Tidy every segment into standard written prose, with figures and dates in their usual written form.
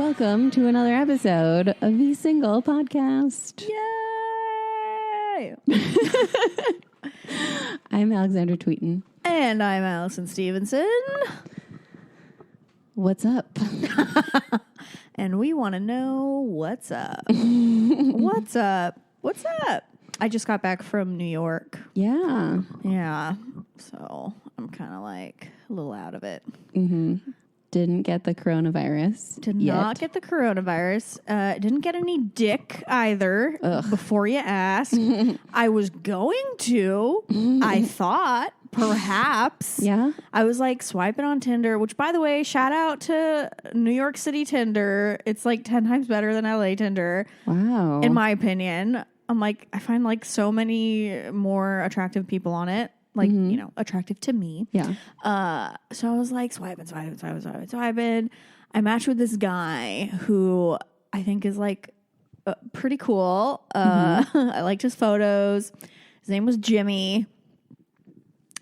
welcome to another episode of the Single Podcast. Yay! I'm Alexandra Tweeten. And I'm Allison Stevenson. What's up? And we want to know what's up. What's up? What's up? I just got back from New York. Yeah. Yeah. So I'm kind of like a little out of it. Mm-hmm. Didn't get the coronavirus. Did not get the coronavirus. Didn't get any dick either. Ugh. Before you ask. I was going to. I thought. Perhaps. Yeah. I was like swiping on Tinder, which by the way, shout out to New York City Tinder. It's like 10 times better than LA Tinder. Wow. In my opinion. I'm like, I find like so many more attractive people on it. Like, you know, attractive to me. Yeah. So I was like swiping. I matched with this guy who I think is like pretty cool. I liked his photos. His name was Jimmy.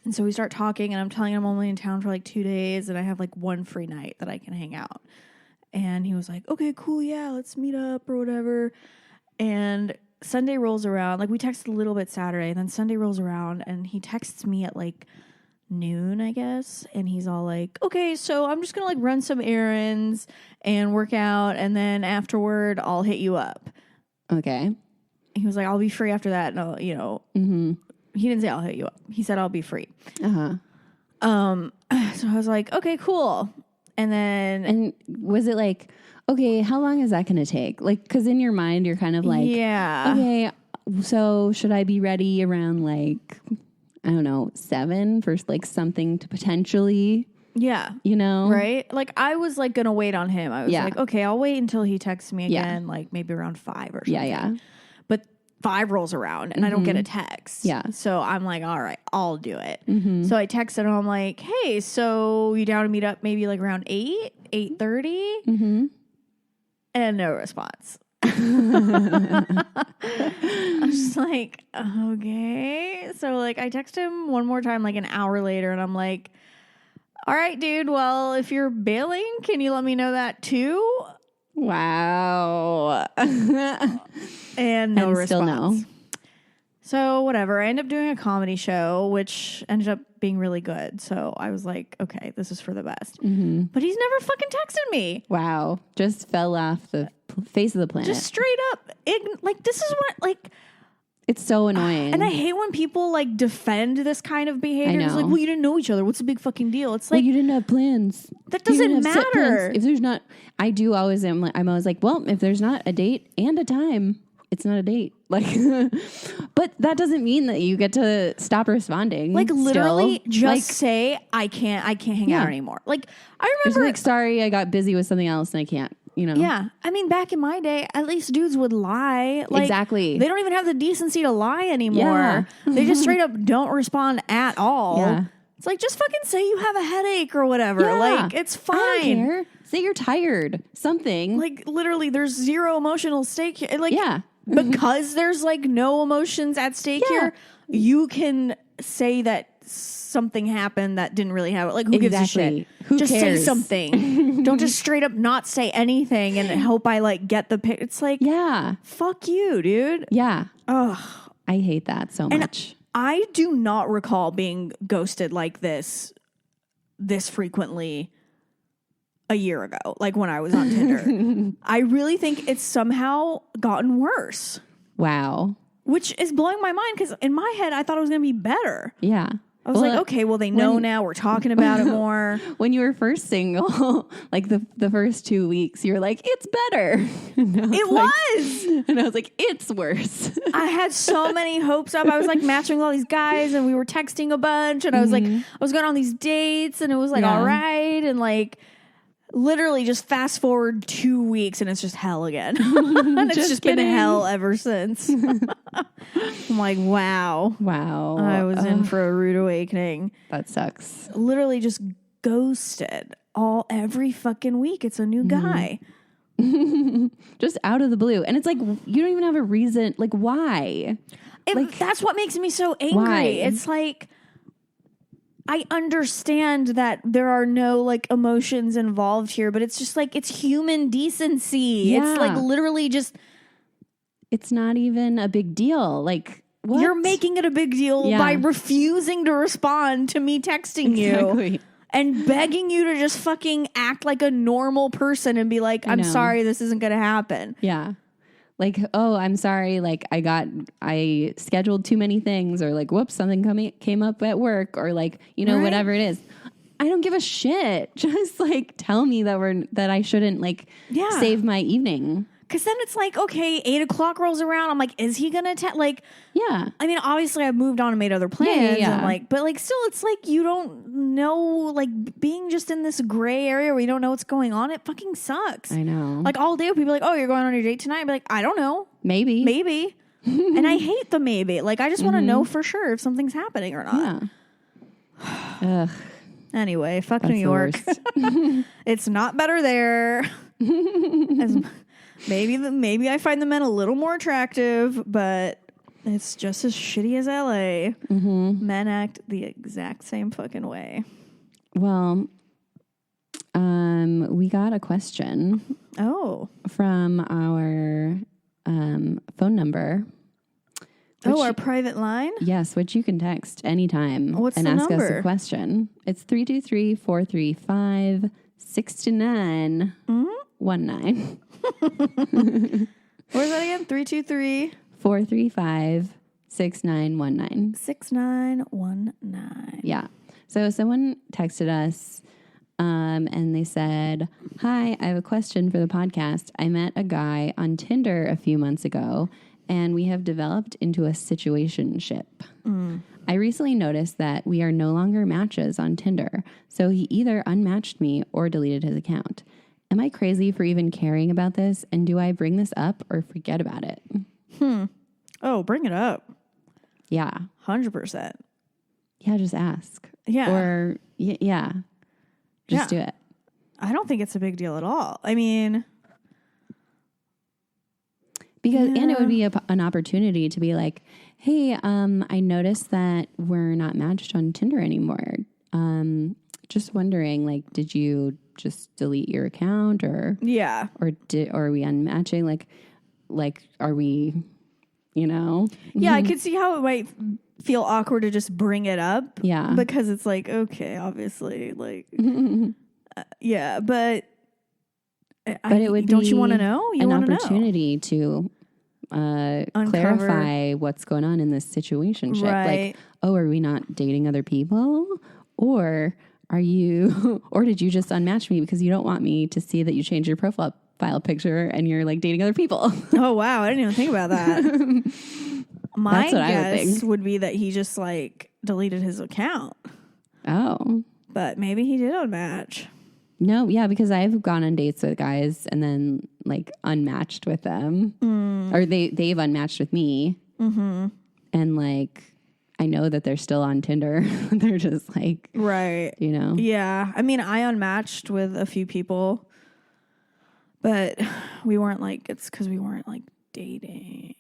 And so we start talking, and I'm telling him I'm only in town for like 2 days, and I have like one free night that I can hang out. And he was like, okay, cool, yeah, let's meet up or whatever. And Sunday rolls around. Like, we texted a little bit Saturday, and then Sunday rolls around, and he texts me at like noon, I guess. And he's all like, okay, so I'm just going to like run some errands and work out, and then afterward, I'll hit you up. Okay. He was like, I'll be free after that. No, you know. Mm-hmm. He didn't say I'll hit you up. He said I'll be free. Uh-huh. So I was like, okay, cool. And was it like, okay, how long is that going to take? Like, because in your mind, you're kind of like, yeah. Okay, so should I be ready around like, I don't know, 7 for like something to potentially, Yeah. you know? Right? Like, I was like going to wait on him. I was like, okay, I'll wait until he texts me again, like maybe around 5 or something. Yeah. But 5 rolls around and I don't get a text. Yeah. So I'm like, all right, I'll do it. Mm-hmm. So I texted him. I'm like, hey, so you down to meet up maybe like around 8:30? Mm-hmm. And no response. I was just like, okay. So like I text him one more time like an hour later and I'm like, all right, dude, well, if you're bailing, can you let me know that too? Wow. And no response. Still no. So whatever. I ended up doing a comedy show, which ended up being really good. So I was like, okay, this is for the best. Mm-hmm. But he's never fucking texted me. Wow. Just fell off the face of the planet. Just straight up. Like, this is what, like... It's so annoying. And I hate when people, like, defend this kind of behavior. It's know. like, well, you didn't know each other. What's the big fucking deal? It's well, like... you didn't have plans. That doesn't matter. If there's not... I do always... I'm always like, well, if there's not a date and a time... It's not a date. Like, but that doesn't mean that you get to stop responding. Like, literally still. just like, say, I can't hang out anymore. Like, I remember... like, sorry, I got busy with something else and I can't, you know? Yeah. I mean, back in my day, at least dudes would lie. Like, exactly. They don't even have the decency to lie anymore. Yeah. They just straight up don't respond at all. Yeah. It's like, just fucking say you have a headache or whatever. Yeah. Like, it's fine. I don't care. Say you're tired. Something. Like, literally, there's zero emotional stake here. Like, yeah. Because there's like no emotions at stake here, you can say that something happened that didn't really happen. Like, who gives a shit? Who just cares? say something. Don't just straight up not say anything and hope I like get the pic. It's like, yeah, fuck you, dude. Yeah. Ugh. I hate that so much. I do not recall being ghosted like this frequently a year ago, like when I was on Tinder. I really think it's somehow gotten worse. Wow. Which is blowing my mind because in my head, I thought it was going to be better. Yeah. I was like, okay, well, they know now. We're talking about it more. When you were first single, like the first 2 weeks, you were like, it's better. It was. And I was like, it's worse. I had so many hopes up. I was like matching with all these guys and we were texting a bunch. And I was like, I was going on these dates and it was like, all right. And like, literally just fast forward 2 weeks and it's just hell again. And it's just been hell ever since. I'm like, wow. I was in for a rude awakening. That sucks. Literally just ghosted every fucking week. It's a new guy. Just out of the blue. And it's like, you don't even have a reason. Like, why? That's what makes me so angry. Why? It's like, I understand that there are no like emotions involved here, but it's just like, it's human decency. Yeah. It's like literally just. It's not even a big deal. Like, what? You're making it a big deal by refusing to respond to me texting you and begging you to just fucking act like a normal person and be like, I'm sorry, this isn't going to happen. Yeah. Like, oh, I'm sorry. Like, I scheduled too many things, or like, whoops, something came up at work, or like, whatever it is. I don't give a shit. Just like tell me that I shouldn't like save my evening. Because then it's like, okay, 8:00 rolls around. I'm like, is he gonna like? Yeah. I mean, obviously, I've moved on and made other plans. Yeah. And like, but like, still, it's like you don't know. Like being just in this gray area where you don't know what's going on. It fucking sucks. I know. Like all day, people are like, oh, you're going on your date tonight. I'd be like, I don't know. Maybe. And I hate the maybe. Like, I just want to know for sure if something's happening or not. Yeah. Ugh. Anyway, fuck New York. It's not better there. Maybe I find the men a little more attractive, but it's just as shitty as LA. Mm-hmm. Men act the exact same fucking way. Well, we got a question. From our phone number. Our private line? Yes, which you can text anytime What's and the ask number? us a question. It's 323-435-6919. Where's that again? 323 435 6919. 6919. Yeah. So someone texted us and they said, "Hi, I have a question for the podcast. I met a guy on Tinder a few months ago and we have developed into a situationship. I recently noticed that we are no longer matches on Tinder, so he either unmatched me or deleted his account. Am I crazy for even caring about this? And do I bring this up or forget about it?" Oh, bring it up. Yeah. 100%. Yeah, just ask. Yeah. Or, yeah. Just do it. I don't think it's a big deal at all. I mean... Because, and it would be an opportunity to be like, hey, I noticed that we're not matched on Tinder anymore. Just wondering, like, did you just delete your account or are we unmatching? Like, are we, Yeah, I could see how it might feel awkward to just bring it up. Yeah. Because it's like, okay, obviously, like, but it would don't be you want to know? You an want opportunity to clarify what's going on in this situationship. Right. Like, oh, are we not dating other people? Or are you, or did you just unmatch me because you don't want me to see that you changed your profile picture and you're like dating other people? Oh, wow. I didn't even think about that. My guess would be that he just like deleted his account. Oh. But maybe he did unmatch. No, yeah, because I've gone on dates with guys and then like unmatched with them, or they've unmatched with me, and like I know that they're still on Tinder. They're just like, right, Yeah, I mean, I unmatched with a few people, but we weren't like it's because we weren't like dating.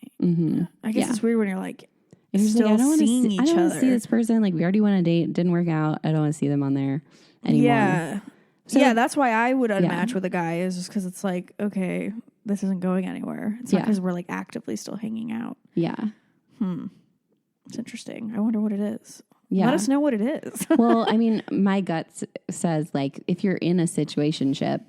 I guess it's weird when you're like still like, seeing each other. I don't want to see this person. Like we already went on a date, it didn't work out. I don't want to see them on there anymore. Yeah. So, yeah, that's why I would unmatch with a guy is just because it's like, okay, this isn't going anywhere. It's not because we're like actively still hanging out. Yeah. It's interesting. I wonder what it is. Yeah. Let us know what it is. Well, I mean, my gut says like if you're in a situationship,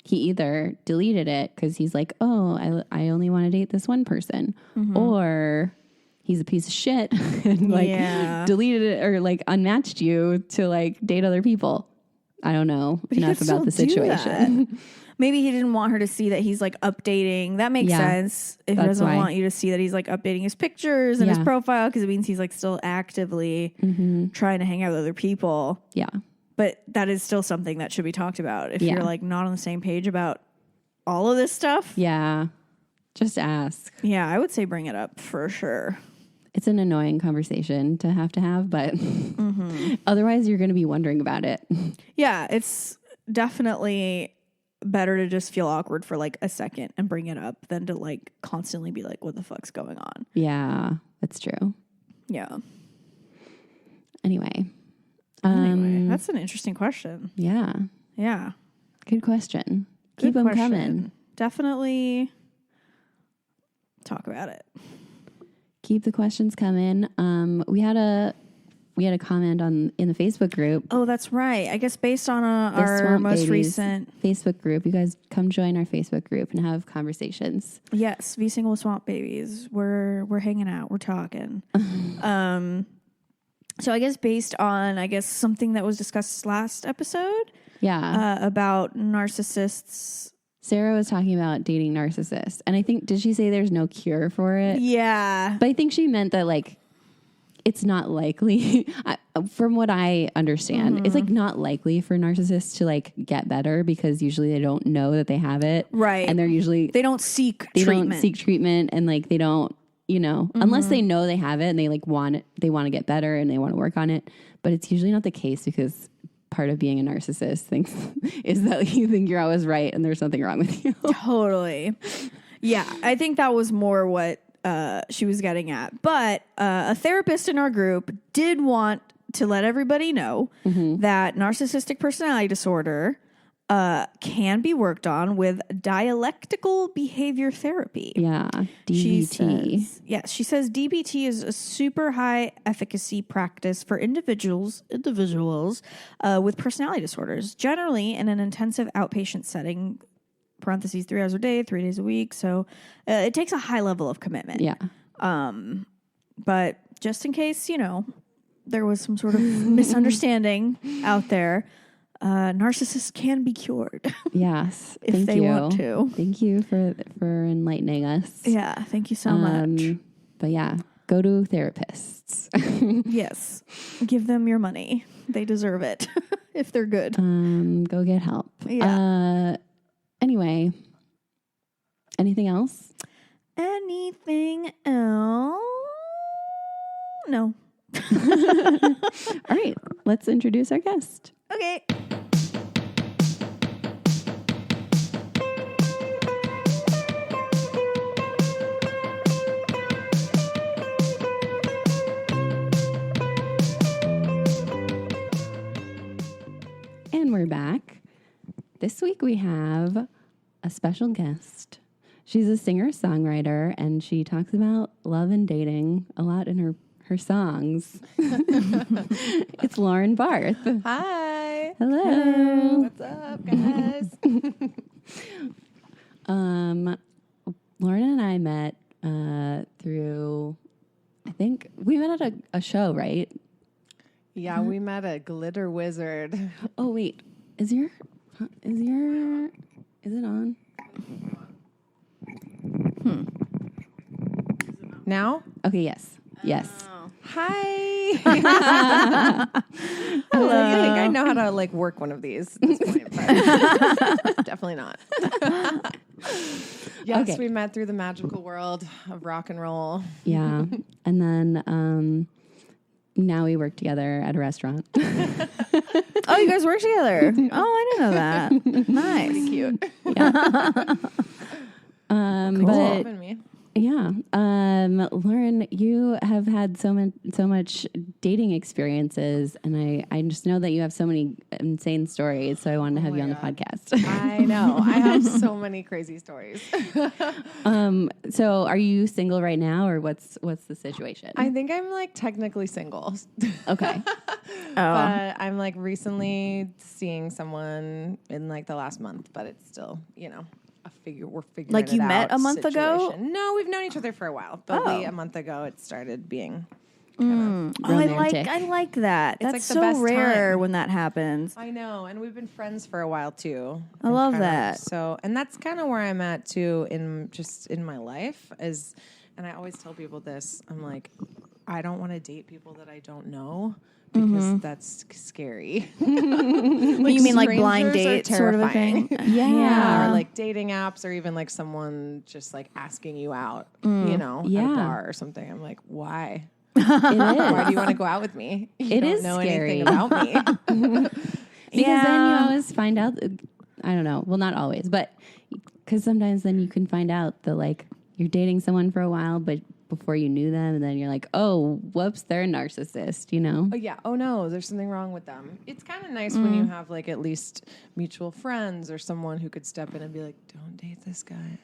he either deleted it because he's like, oh, I only want to date this one person, or he's a piece of shit and like deleted it or like unmatched you to like date other people. I don't know enough about the situation. Maybe he didn't want her to see that he's like updating. That makes sense. If he doesn't want you to see that he's like updating his pictures and his profile, because it means he's like still actively trying to hang out with other people. Yeah. But that is still something that should be talked about. If you're like not on the same page about all of this stuff. Yeah. Just ask. Yeah, I would say bring it up for sure. It's an annoying conversation to have, but otherwise you're going to be wondering about it. Yeah, it's definitely better to just feel awkward for like a second and bring it up than to like constantly be like, what the fuck's going on? Yeah, that's true. Yeah. Anyway, Anyway, that's an interesting question. Yeah. Yeah. Good question. Good Keep them question. coming. Definitely talk about it. Keep the questions coming. We had a comment in the Facebook group. Oh, that's right. I guess based on our Swamp most Babies recent Facebook group, you guys come join our Facebook group and have conversations. Yes, Be Single with Swamp Babies. We're hanging out. We're talking. So I guess based on something that was discussed last episode. Yeah. About narcissists. Sarah was talking about dating narcissists, and I think, did she say there's no cure for it? Yeah, but I think she meant that like it's not likely. From what I understand, it's like not likely for narcissists to like get better because usually they don't know that they have it, right? And they don't seek treatment, and like they don't, unless they know they have it and they like they want to get better and they want to work on it. But it's usually not the case because part of being a narcissist is that you think you're always right and there's something wrong with you. Totally. Yeah, I think that was more what she was getting at. But a therapist in our group did want to let everybody know that narcissistic personality disorder can be worked on with dialectical behavior therapy. Yeah, DBT. She says DBT is a super high efficacy practice for individuals with personality disorders, generally in an intensive outpatient setting, parentheses 3 hours a day, 3 days a week. So it takes a high level of commitment. Yeah. But just in case, there was some sort of misunderstanding out there, narcissists can be cured. Yes. if they want to. Thank you for enlightening us. Yeah, thank you so much. But yeah, go to therapists. Yes. Give them your money. They deserve it if they're good. Go get help. Yeah. Anyway, anything else? Anything else? No. All right, let's introduce our guest. Okay. And we're back. This week we have a special guest. She's a singer-songwriter, and she talks about love and dating a lot in her songs. It's Lauren Barth. Hi. Hello. Hey, what's up, guys? Lauren and I met through, I think, we met at a show, right? Yeah, we met a glitter wizard. Oh, wait. Is it on? Now? Okay, yes. Yes. Hi. Hello. I think I know how to like work one of these at this point, but definitely not. Yes, Okay. we met through the magical world of rock and roll. Yeah. And then now we work together at a restaurant. Oh, you guys work together? Oh, I didn't know that. Nice. Pretty cute. Yeah. Cool. But Me. yeah, Lauren, you have had so much dating experiences, and I just know that you have so many insane stories. So I wanted to have you on the podcast. I know. I have so many crazy stories. So are you single right now, or what's the situation? I think I'm like technically single. Okay. But I'm like recently seeing someone in like the last month, but it's still, we're figuring Like it you out met a month ago? situation. No, we've known each other for a while, but a month ago it started being Romantic. I like that. It's That's like the so best rare time. when that happens. I know, and we've been friends for a while too. I And love kinda- that. So, and that's kind of where I'm at too in my life is, and I always tell people this. I'm like, I don't want to date people that I don't know because that's scary. You mean like blind strangers date are sort of a terrifying. thing? Yeah, or like dating apps, or even like someone just like asking you out, at a bar or something. I'm like, why? It is. Why do you want to go out with me? You It don't is know scary. anything about me. Because then you always find out. I don't know. Well, not always, but because sometimes then you can find out that like you're dating someone for a while, but before you knew them, and then you're like, oh, whoops, they're a narcissist, you know? Oh, yeah. Oh, no, there's something wrong with them. It's kind of nice when you have, like, at least mutual friends or someone who could step in and be like, don't date this guy.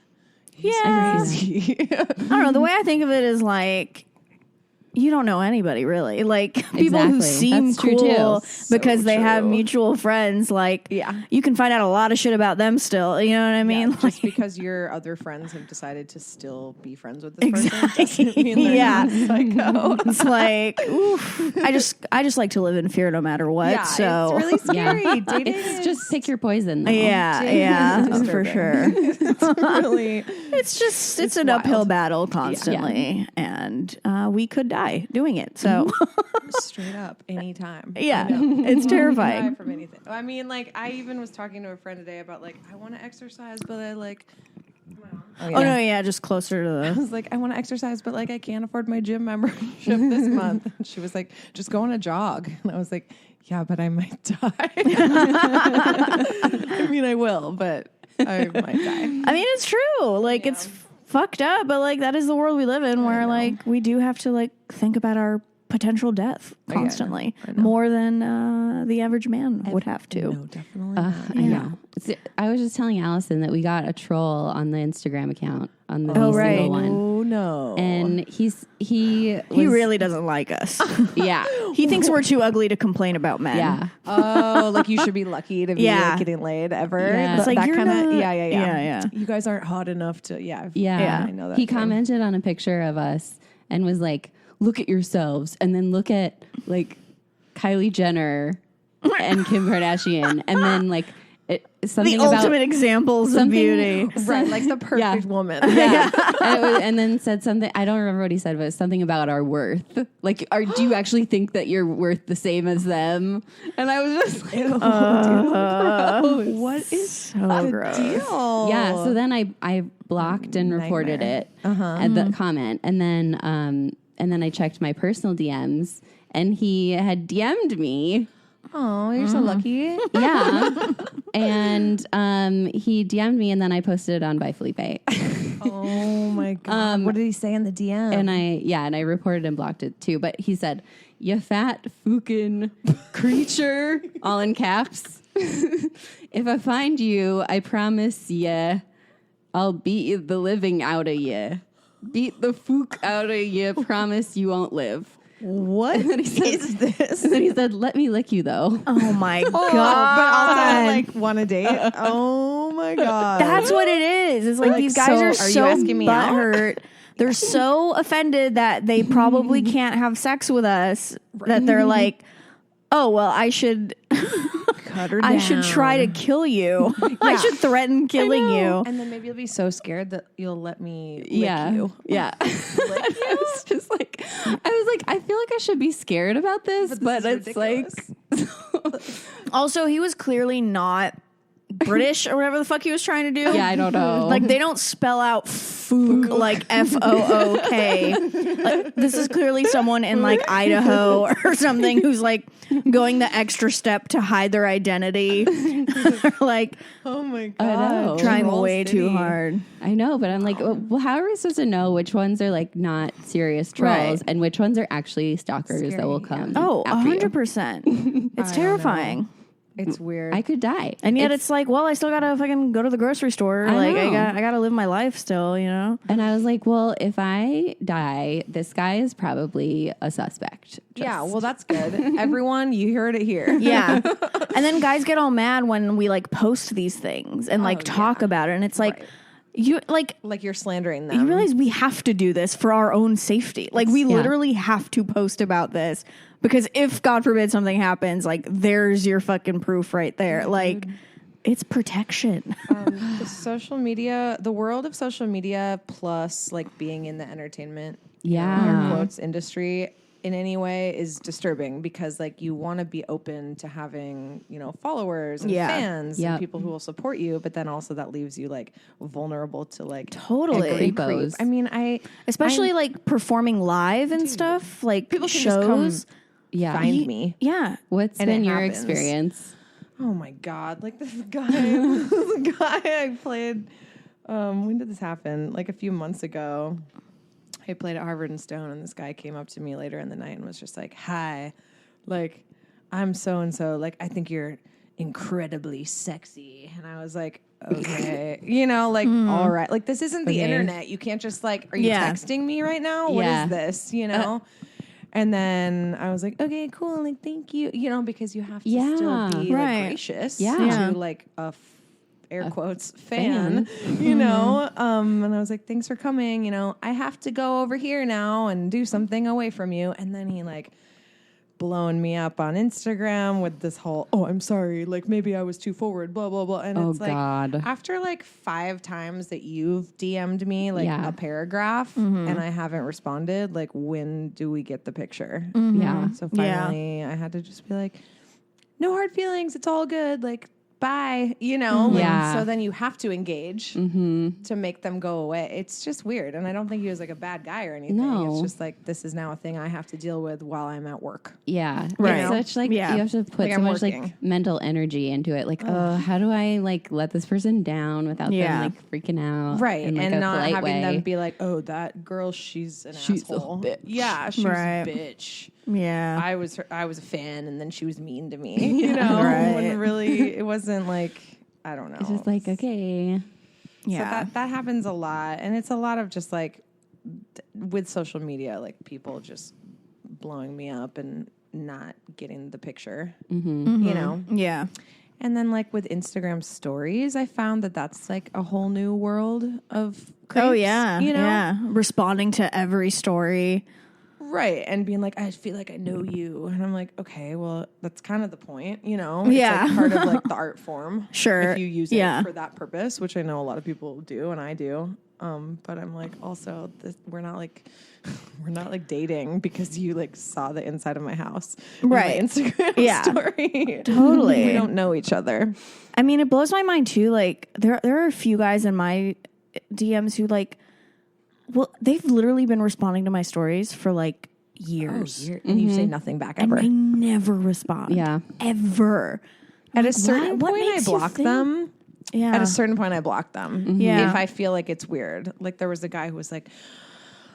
He's crazy. I don't know. The way I think of it is like, you don't know anybody really. Like people who seem That's true, cool too. because they have mutual friends. Like, you can find out a lot of shit about them still. You know what I mean? Yeah, just because your other friends have decided to still be friends with this person doesn't mean they're not a psycho. It's like, oof. I just like to live in fear no matter what. Yeah, so it's really scary. Dating It's just pick your poison, though. yeah, is for sure. It's really It's an uphill battle constantly, and we could die doing it. So straight up anytime. yeah, it's terrifying. Die from anything. I mean, like I even was talking to a friend today about like I want to exercise, but I like. Oh no, yeah, just closer to I the. was like, I want to exercise, but like I can't afford my gym membership this month. And she was like, just go on a jog. And I was like, yeah, but I might die. I mean, I will, but I might die. I mean, it's true. Like it's fucked up, but like that is the world we live in, where like we do have to like think about our potential death constantly more than the average man would have to. No, definitely not. I know. I was just telling Allison that we got a troll on the Instagram account on the single one. Oh no! And he really doesn't like us. yeah. He thinks we're too ugly to complain about men. Yeah. Oh, like you should be lucky to be like, getting laid ever. Yeah. It's like that you're kind of not- yeah. You guys aren't hot enough to Yeah. I know that. He commented on a picture of us and was like, look at yourselves, and then look at like Kylie Jenner and Kim Kardashian, and then like something The about ultimate examples of beauty. Right, like the perfect woman. Yeah. And then said something, I don't remember what he said, but it was something about our worth. Like, do you actually think that you're worth the same as them? And I was just like, what is so gross. deal? yeah. So then I blocked and reported it at the comment. And then I checked my personal DMs, and he had DM'd me. Oh, you're so lucky. Yeah. And he DM'd me, and then I posted it on By Felipe. Oh my god! What did he say in the DM? And I reported and blocked it too. But he said, "You fat fucking creature," all in caps. "If I find you, I promise ya, I'll beat the living out of you. Beat the fook out of you. Promise you won't live." What is this? And then he said, "Let me lick you, though." Oh my god! But also like want a date? Oh my god! That's what it is. It's like these guys are you so asking me out? butthurt. They're so offended that they probably can't have sex with us that they're like, oh well, I should cut her down. I should try to kill you. I should threaten killing you. And then maybe you'll be so scared that you'll let me lick you. Yeah. I was just like, I feel like I should be scared about this, but it's ridiculous. like, Also, he was clearly not British or whatever the fuck he was trying to do. yeah, I don't know. Like they don't spell out fook like FOOK. Like, this is clearly someone in like Idaho or something who's like going the extra step to hide their identity. Like, Oh my god! I know. trying Troll way City. too hard. I know, but I'm like, well, how are we supposed to know which ones are like not serious trolls Right. and which ones are actually stalkers that will come? Oh, after you? 100%. It's terrifying. It's weird. I could die. And yet it's like, well, I still gotta fucking go to the grocery store. I Like know. I gotta live my life still, you know? And I was like, well, if I die, this guy is probably a suspect. yeah, well, that's good. Everyone, you heard it here. Yeah. And then guys get all mad when we like post these things and like talk about it. And it's like, you like Like you're slandering them. you realize we have to do this for our own safety. Like we literally have to post about this because if God forbid something happens, like there's your fucking proof right there. Like it's protection. The social media, the world of social media, plus like being in the entertainment, Yeah. air quotes industry in any way is disturbing because like you want to be open to having, you know, followers and fans Yep. and people who will support you, but then also that leaves you like vulnerable to like Totally. Creepos. I mean, Especially like performing live and stuff, like people can shows. just come Yeah. find me. Yeah. What's And been it your happens. experience? Oh my god! Like this guy, I played. When did this happen? Like a few months ago. I played at Harvard and Stone, and this guy came up to me later in the night and was just like, "Hi, like, I'm so-and-so. Like, I think you're incredibly sexy." And I was like, okay, like, all right. Like, this isn't the internet. You can't just like, are you texting me right now? What is this, And then I was like, okay, cool. Like, thank you. Because you have to still be like, gracious to like a air quotes fan. And I was like, thanks for coming. I have to go over here now and do something away from you. And then he like blowing me up on Instagram with this whole, oh, I'm sorry, like maybe I was too forward, blah, blah, blah. And it's like, after like 5 times that you've DM'd me like a paragraph and I haven't responded, like, when do we get the picture? Yeah. So finally I had to just be like, no hard feelings, it's all good, like, bye, so then you have to engage to make them go away. It's just weird. And I don't think he was like a bad guy or anything. No. It's just like, this is now a thing I have to deal with while I'm at work. Yeah. Right. It's such like, you have to put so much like mental energy into it. Like, how do I like let this person down without them like freaking out? Right. In, like, and not having them be like, oh, that girl, she's an asshole. A bitch. Yeah. She's a bitch. Yeah. I was a fan, and then she was mean to me, when really it wasn't like, I don't know. It's just like, okay. Yeah. So that happens a lot. And it's a lot of just like with social media, like people just blowing me up and not getting the picture, Yeah. And then like with Instagram stories, I found that that's like a whole new world of creeps, Yeah. Responding to every story. Right. And being like, I feel like I know you. And I'm like, okay, well, that's kind of the point, It's like part of like the art form. Sure. If you use it for that purpose, which I know a lot of people do and I do. But I'm like, also, we're not like dating because you like saw the inside of my house. Right. My Instagram story. Totally. We don't know each other. I mean, it blows my mind too. Like there are a few guys in my DMs who like, well, they've literally been responding to my stories for like years. And you say nothing back ever. And I never respond. Yeah. Ever. At a certain point, I block them. Yeah. At a certain point, I block them. Yeah. If I feel like it's weird. Like there was a guy who was like,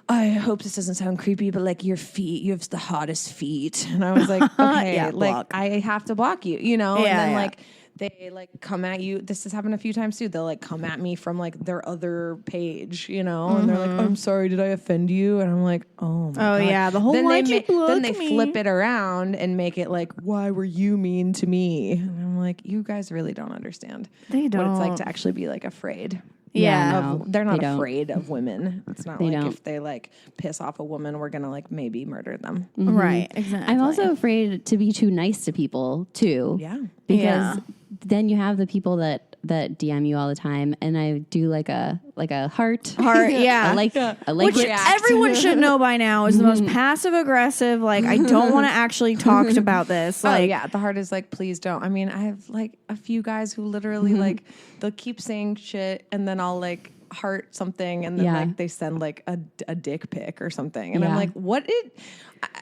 I hope this doesn't sound creepy, but like your feet, you have the hottest feet. And I was like, okay, like I have to block you, and then like they like come at you. This has happened a few times too. They'll like come at me from like their other page, and they're like, I'm sorry, did I offend you? And I'm like, oh my God. Yeah, the whole then they flip it around and make it like, why were you mean to me? And I'm like, you guys really don't understand what it's like to actually be like afraid. Yeah, they're not afraid of women. It's not like if they like piss off a woman, we're gonna like maybe murder them. Right, exactly. I'm also afraid to be too nice to people too. Yeah, because then you have the people that DM you all the time, and I do like a heart, yeah, which everyone should know by now is the most passive aggressive. Like, I don't want to actually talk about this. Like, the heart is like, please don't. I mean, I have like a few guys who literally like they'll keep saying shit, and then I'll like heart something, and then like they send like a dick pic or something, and I'm like, what did?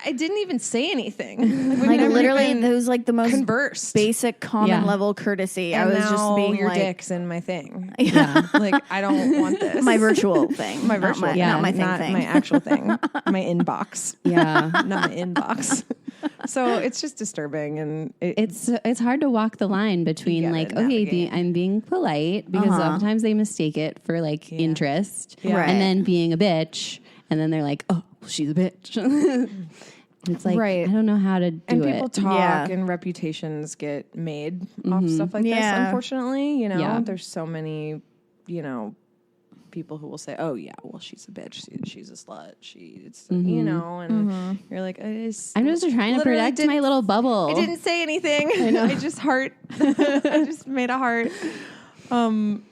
I didn't even say anything. Like literally, it was like the most basic common level courtesy. And I was just being your like, dick's in my thing. Yeah, like I don't want this. My virtual thing, not my thing, my actual thing, my inbox. Yeah, not my inbox. So it's just disturbing, and it's hard to walk the line between like, okay, I'm being polite because oftentimes they mistake it for like interest, and then being a bitch, and then they're like, oh, well, she's a bitch. It's like, I don't know how to do it. And people talk and reputations get made off stuff like this, unfortunately. There's so many, people who will say, oh, yeah, well, she's a bitch. She's a slut. And you're like, I'm just trying to protect my little bubble. I didn't say anything. I just heart. I just made a heart.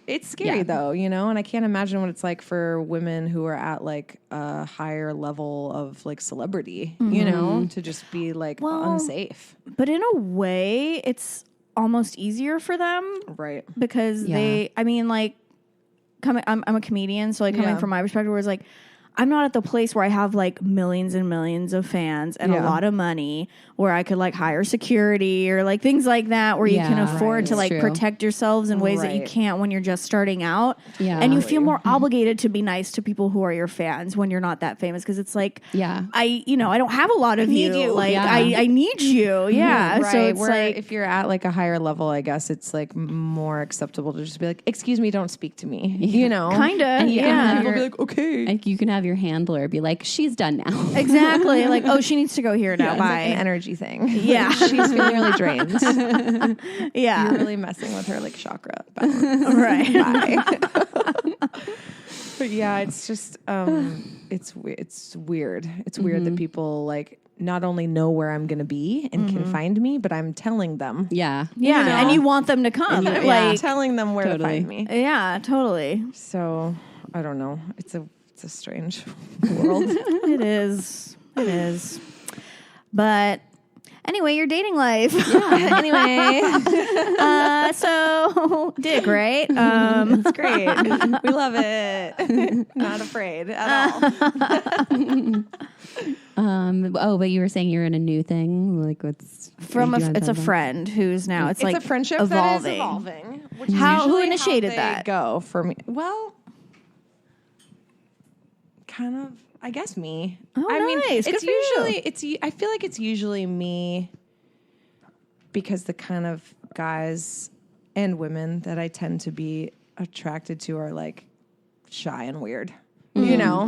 It's scary though, and I can't imagine what it's like for women who are at like a higher level of like celebrity, to just be like unsafe. But in a way, it's almost easier for them, right? Because I'm a comedian, so like coming from my perspective, where it's like I'm not at the place where I have like millions and millions of fans and a lot of money where I could like hire security or like things like that where you can afford to like protect yourselves in ways that you can't when you're just starting out. Yeah. And you feel more obligated to be nice to people who are your fans when you're not that famous because it's like, I don't have a lot of you. Like I need you. Yeah. Right. So it's where like if you're at like a higher level, I guess it's like more acceptable to just be like, excuse me, don't speak to me. You know? Kind of. Yeah. People be like, okay. Like you can have your handler be like, she's done now. Exactly. Like, oh, she needs to go here now. Bye. It's like an energy thing. Yeah. She's feeling really drained. Yeah. You're really messing with her like chakra balance. Right. Bye. But yeah, it's just it's weird. It's weird that people like not only know where I'm going to be and can find me, but I'm telling them. Yeah. Yeah. You know? And you want them to come. Like telling them where to find me. Yeah, totally. So I don't know. It's a strange world. It is. But anyway, your dating life. Yeah. Anyway. So Dick, right? It's great. We love it. Not afraid at all. But you were saying you're in a new thing. Like what's it's a friend who's now it's like a friendship evolving. that is evolving. Which who initiated how that? Go for me. Well, kind of. I guess me. Oh, I mean, nice. it's usually I feel like it's usually me because the kind of guys and women that I tend to be attracted to are like shy and weird. You know,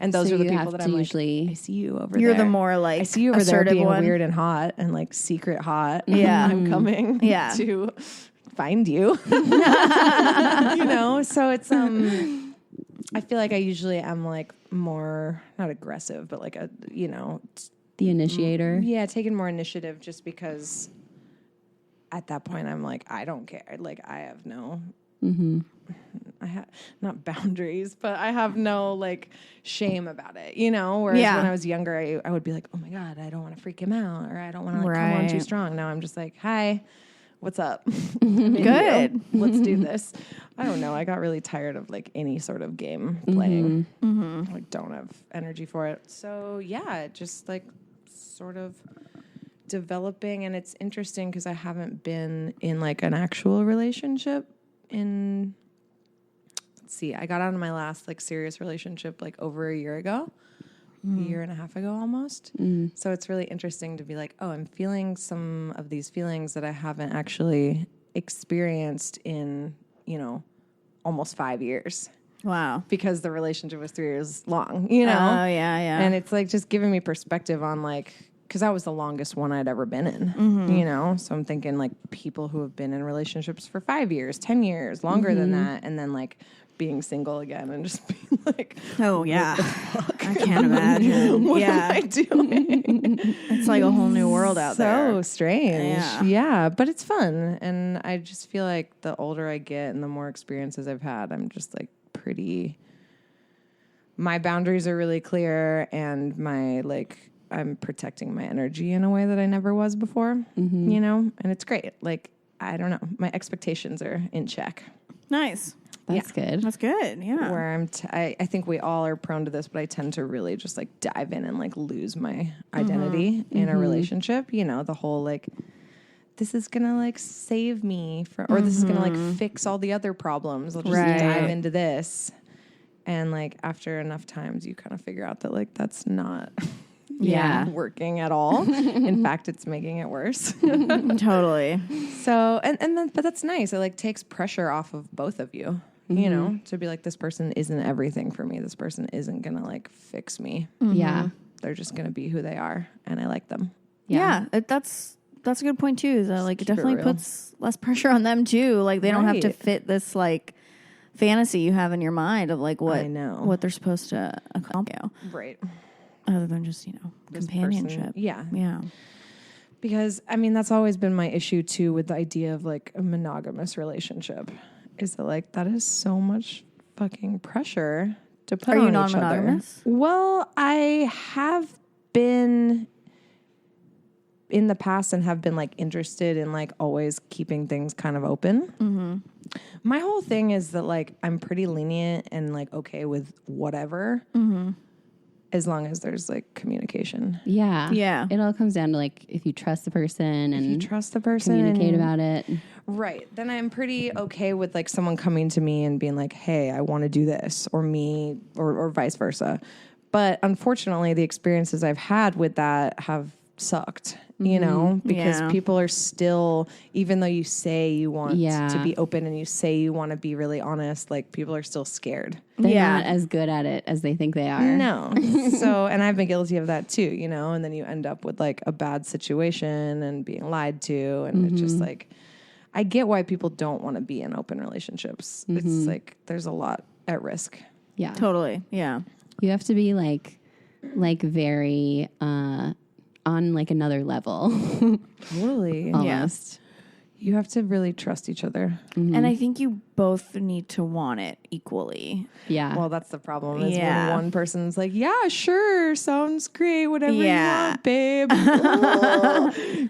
and those are the people that I'm usually. Like, I see you over there. You're the more like I see you over there being one. weird and hot and like secret hot. Yeah, I'm coming. Yeah. To find you. You know, so it's I feel like I usually am like more not aggressive, but like the initiator. Yeah, taking more initiative just because at that point I'm like I don't care. Like I have no. I have not boundaries, but I have no like shame about it, you know. Whereas when I was younger, I would be like, "Oh my god, I don't want to freak him out, or I don't want to like come on too strong." Now I'm just like, "Hi, what's up? Good, let's do this." I don't know. I got really tired of like any sort of game playing. Like, don't have energy for it. So yeah, just like sort of developing, and it's interesting because I haven't been in like an actual relationship in. See, I got out of my last like serious relationship like over a year ago, a year and a half ago almost. So it's really interesting to be like, oh, I'm feeling some of these feelings that I haven't actually experienced in, almost 5 years. Wow. Because the relationship was 3 years long, Oh, yeah. And it's like just giving me perspective on like, because that was the longest one I'd ever been in, So I'm thinking like people who have been in relationships for 5 years, 10 years, longer than that, and then like being single again and just being like, oh yeah, I can't imagine. What am I doing? It's like a whole new world out there. So strange. Yeah, but it's fun. And I just feel like the older I get and the more experiences I've had, I'm just like my boundaries are really clear and I'm protecting my energy in a way that I never was before, and it's great. Like, I don't know. My expectations are in check. Nice. That's good. That's good. Yeah. Where I think we all are prone to this, but I tend to really just like dive in and like lose my identity in a relationship. The whole like, this is going to like save me or this is going to like fix all the other problems. I'll just dive into this. And like after enough times, you kind of figure out that like, that's not working at all. In fact, it's making it worse. Totally. So, but that's nice. It like takes pressure off of both of you, to be like, this person isn't everything for me. This person isn't going to like fix me. Yeah. They're just going to be who they are. And I like them. Yeah. That's a good point too. Is that like, it definitely puts less pressure on them too. Like they don't have to fit this like fantasy you have in your mind of like what they're supposed to accomplish. Right. Other than just, companionship. Person, yeah. Yeah. Because, I mean, that's always been my issue, too, with the idea of, like, a monogamous relationship. Is that, like, that is so much fucking pressure to put on each other. Are you non-monogamous? Well, I have been in the past and have been, like, interested in, like, always keeping things kind of open. My whole thing is that, like, I'm pretty lenient and, like, okay with whatever. as long as there's like communication. Yeah. Yeah. It all comes down to like if you trust the person and You trust the person, communicate about it. right? Then I'm pretty okay with like someone coming to me and being like, "Hey, I want to do this," or me, or vice versa. But unfortunately, the experiences I've had with that have sucked, you know, because people are still, even though you say you want to be open and you say you want to be really honest, like people are still scared. They're not as good at it as they think they are. No. So, and I've been guilty of that too, you know, and then you end up with like a bad situation and being lied to. And it's just like, I get why people don't want to be in open relationships. It's like, there's a lot at risk. Yeah. Totally. Yeah. You have to be like very, on like another level. Totally. Almost. You have to really trust each other. And I think you both need to want it equally. Yeah. Well, that's the problem is when one person's like, yeah, sure, sounds great, whatever you want, babe.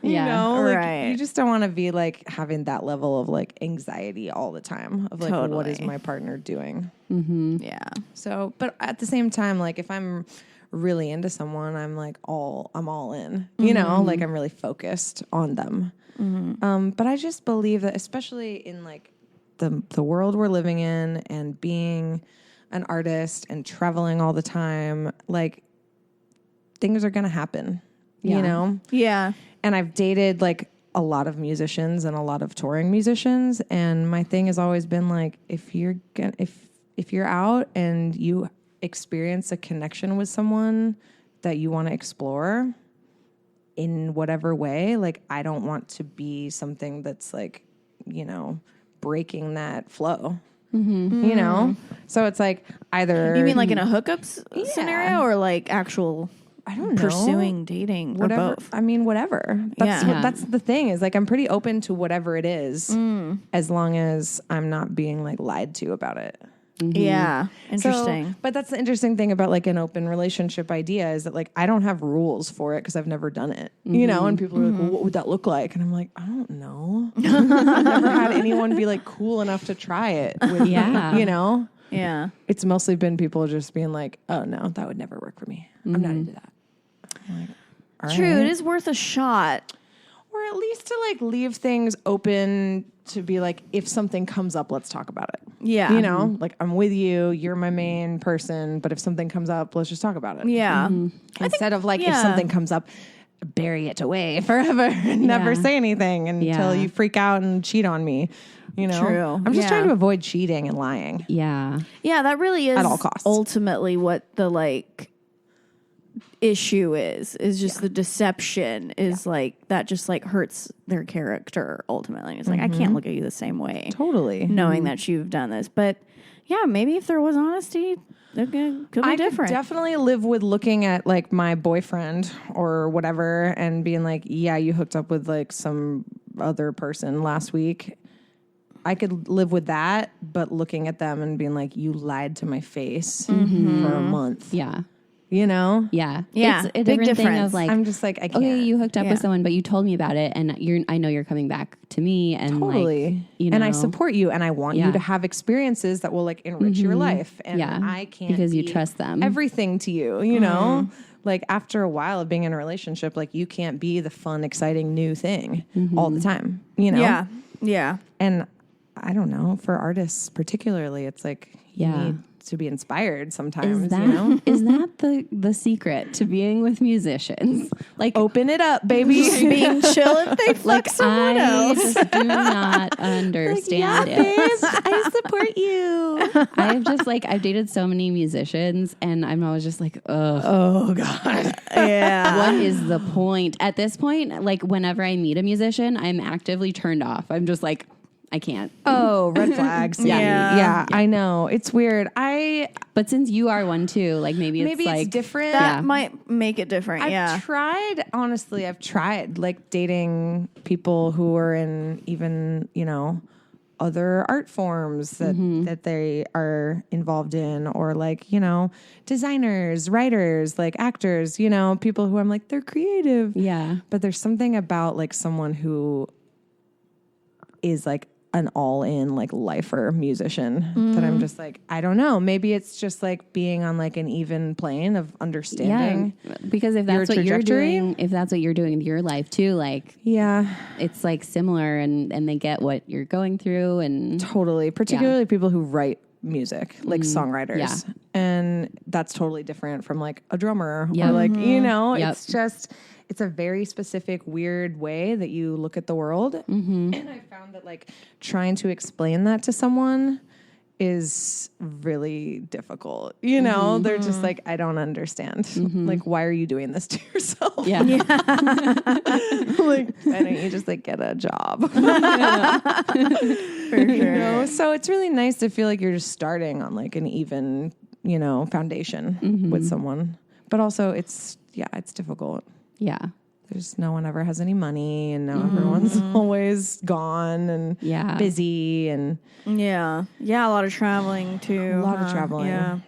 You know, like, you just don't want to be like having that level of like anxiety all the time of like, what is my partner doing? Yeah. So, but at the same time, like if I'm really into someone, I'm like I'm all in, you know, like I'm really focused on them. But I just believe that especially in like the world we're living in and being an artist and traveling all the time, like things are going to happen, you know? Yeah. And I've dated like a lot of musicians and a lot of touring musicians. And my thing has always been like, if you're out and you experience a connection with someone that you want to explore in whatever way, like I don't want to be something that's like, you know, breaking that flow, you know? So it's like either... You mean like in a hookup scenario or like actual... I don't know. Pursuing dating whatever. Or both? I mean, whatever. That's the thing is like, I'm pretty open to whatever it is as long as I'm not being like lied to about it. Yeah. Interesting. But that's the interesting thing about like an open relationship idea is that like, I don't have rules for it because I've never done it, you know? And people are like, well, what would that look like? And I'm like, I don't know. I've never had anyone be like cool enough to try it with me, you know? Yeah. It's mostly been people just being like, oh no, that would never work for me. I'm not into that. I'm like, True. It is worth a shot. Or at least to like leave things open to be like, if something comes up, let's talk about it. Yeah. You know, like I'm with you, you're my main person, but if something comes up, let's just talk about it. Yeah. Instead of like, if something comes up, bury it away forever and never say anything until you freak out and cheat on me. You know, True. I'm just trying to avoid cheating and lying. Yeah. Yeah. That really is at all costs. Ultimately what the like issue is just the deception is like that just like hurts their character ultimately. It's like I can't look at you the same way Totally. knowing that you've done this. But yeah, maybe if there was honesty, it could be different. Could definitely live with looking at like my boyfriend or whatever and being like, yeah, you hooked up with like some other person last week. I could live with that, but looking at them and being like, you lied to my face for a month. Yeah. You know? Yeah. Yeah. It's a Big different thing difference. of like, I'm just like, I can't. okay, you hooked up with someone, but you told me about it and I know you're coming back to me and Totally. like, you know. And I support you and I want you to have experiences that will like enrich your life. And I can't because you be trust them. everything to you, you know? Like after a while of being in a relationship, like you can't be the fun, exciting new thing all the time, you know? Yeah. Yeah. And I don't know, for artists particularly, it's like you need to be inspired sometimes, Is that, you know? is that the secret to being with musicians? Like Open it up, baby. Being chill if they fuck like someone I else. just do not understand it. I support you. I've just like I've dated so many musicians and I'm always just like, ugh. Oh God. Yeah. What is the point? At this point, like whenever I meet a musician, I'm actively turned off. I'm just like, I can't. Oh, red flags. Yeah, I know. It's weird. But since you are one too, like maybe it's like different. That might make it different. I've tried like dating people who are in even, you know, other art forms that they are involved in, or like, you know, designers, writers, like actors, you know, people who I'm like, they're creative. Yeah. But there's something about like someone who is like an all-in like lifer musician that I'm just like, I don't know. Maybe it's just like being on like an even plane of understanding. Yeah, because if that's what you're doing, if that's what you're doing in your life too, like it's like similar, and they get what you're going through, and totally, particularly people who write music, like songwriters, and that's totally different from like a drummer or like it's just. It's a very specific, weird way that you look at the world. And I found that like trying to explain that to someone is really difficult. You know, they're just like, I don't understand. Like, why are you doing this to yourself? Yeah. Like, why don't you just like get a job? For sure. You know? So it's really nice to feel like you're just starting on like an even, foundation with someone. But also it's difficult. Yeah. There's no one ever has any money, and now everyone's always gone and busy, and a lot of traveling too. A lot of traveling. Yeah.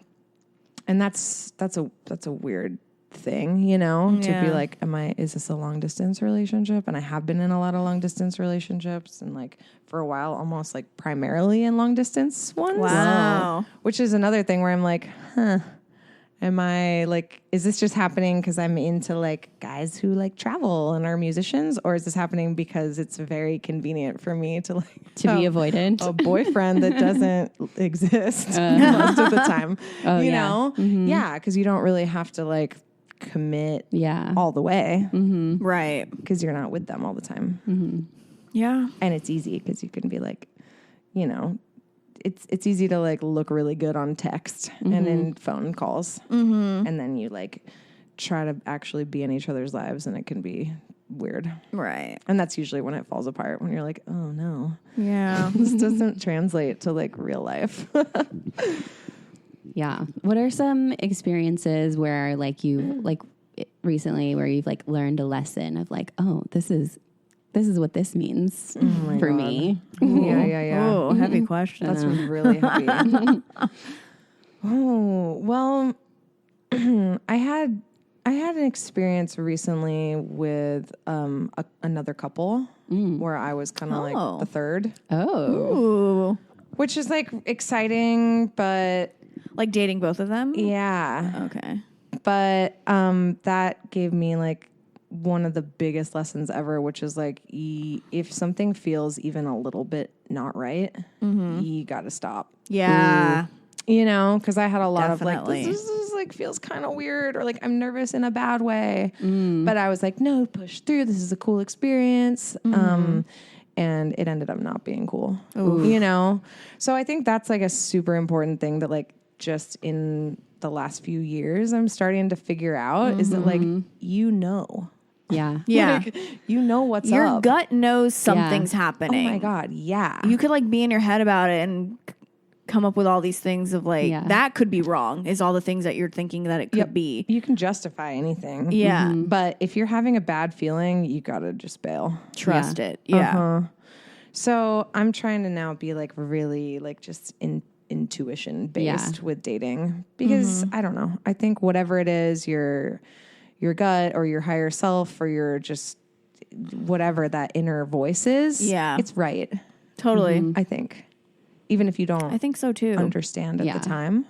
And that's a weird thing, to be like, is this a long distance relationship? And I have been in a lot of long distance relationships, and like for a while almost like primarily in long distance ones. Wow. Which is another thing where I'm like, am I like, is this just happening because I'm into like guys who like travel and are musicians, or is this happening because it's very convenient for me to like be avoidant? A boyfriend that doesn't exist most of the time, you know? Yeah, because you don't really have to like commit all the way, right? Because you're not with them all the time. Yeah, and it's easy because you can be like, It's easy to like look really good on text and in phone calls, and then you like try to actually be in each other's lives, and it can be weird, right? And that's usually when it falls apart, when you're like, oh no, this doesn't translate to like real life. Yeah. What are some experiences where like you like recently where you've like learned a lesson of like, oh, this is what this means for me? Yeah. Oh, heavy question. That's really heavy. Oh, well, I had an experience recently with another couple where I was kind of like the third. Ooh. Which is like exciting, but like dating both of them? Yeah. Okay. But that gave me like one of the biggest lessons ever, which is like, if something feels even a little bit not right, you got to stop. Yeah. Because I had a lot of like, Definitely. this is like feels kind of weird, or like I'm nervous in a bad way. But I was like, no, push through. This is a cool experience. And it ended up not being cool. Ooh. So I think that's like a super important thing that like just in the last few years I'm starting to figure out is that like, Yeah. Like, what's Your up. gut knows something's happening. Oh my God. Yeah. You could like be in your head about it and come up with all these things of like, that could be wrong, is all the things that you're thinking that it could be. You can justify anything. Yeah. But if you're having a bad feeling, you got to just bail. Trust it. Yeah. So I'm trying to now be like really like just intuition based with dating, because I don't know. I think whatever it is, your gut or your higher self or your just whatever that inner voice is, it's right. Totally. I think. Even if you don't I think so too. understand at the time.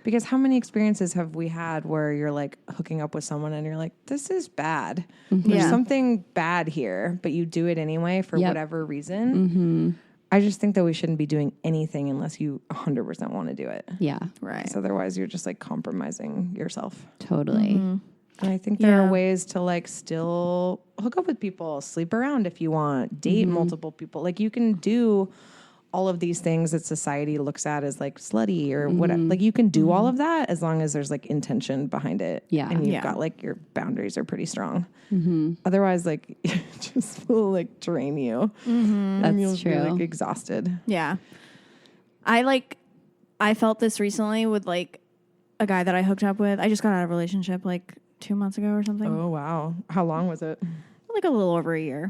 Because how many experiences have we had where you're like hooking up with someone and you're like, this is bad. There's something bad here, but you do it anyway for whatever reason. I just think that we shouldn't be doing anything unless you 100% want to do it. Yeah. Right. So otherwise you're just like compromising yourself. Totally. And I think there are ways to like still hook up with people, sleep around if you want, date multiple people. Like you can do all of these things that society looks at as like slutty or whatever. Like you can do all of that as long as there's like intention behind it. Yeah. And you've got like your boundaries are pretty strong. Otherwise, like it just will like drain you. And you'll true. be like exhausted. Yeah. I felt this recently with like a guy that I hooked up with. I just got out of a relationship like 2 months ago or something. Oh, wow. How long was it? Like a little over a year,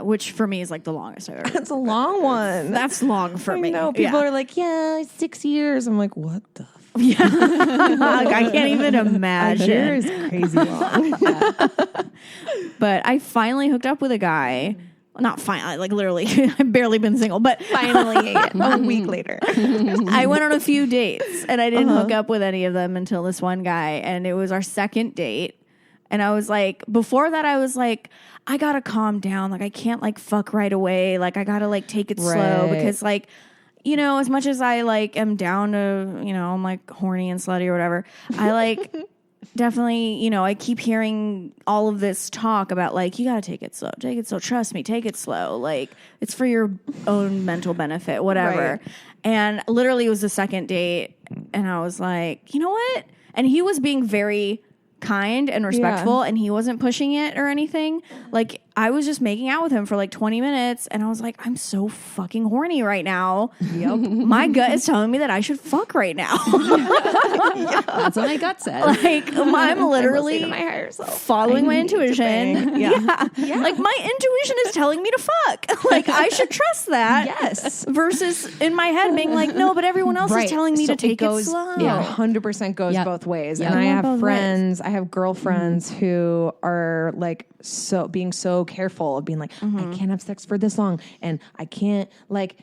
which for me is like the longest I've ever. That's a long one. That's long for me. No, people are like, 6 years. I'm like, what the fuck? Yeah. Like, I can't even imagine. A year is crazy long. But I finally hooked up with a guy not finally, like literally, I've barely been single, but Finally, a week later. I went on a few dates and I didn't hook up with any of them until this one guy. And it was our second date. And I was like, before that, I was like, I gotta calm down. Like, I can't like fuck right away. Like, I gotta like take it slow because like, you know, as much as I like am down to, you know, I'm like horny and slutty or whatever, I like definitely, you know, I keep hearing all of this talk about like, you got to take it slow, trust me, take it slow. Like it's for your own mental benefit, whatever. Right. And literally it was the second date and I was like, you know what? And he was being very kind and respectful and he wasn't pushing it or anything. Like I was just making out with him for like 20 minutes and I was like, I'm so fucking horny right now. Yep. My gut is telling me that I should fuck right now. That's what my gut says. Like I'm literally to my higher self, following my intuition. Yeah. Like my intuition is telling me to fuck. Like I should trust that. Yes. Versus in my head being like, no, but everyone else is telling me to take it slow. Yeah, 100% goes both ways. Yep. And I It went have both friends, I have girlfriends who are like being so careful of being like, I can't have sex for this long and I can't like,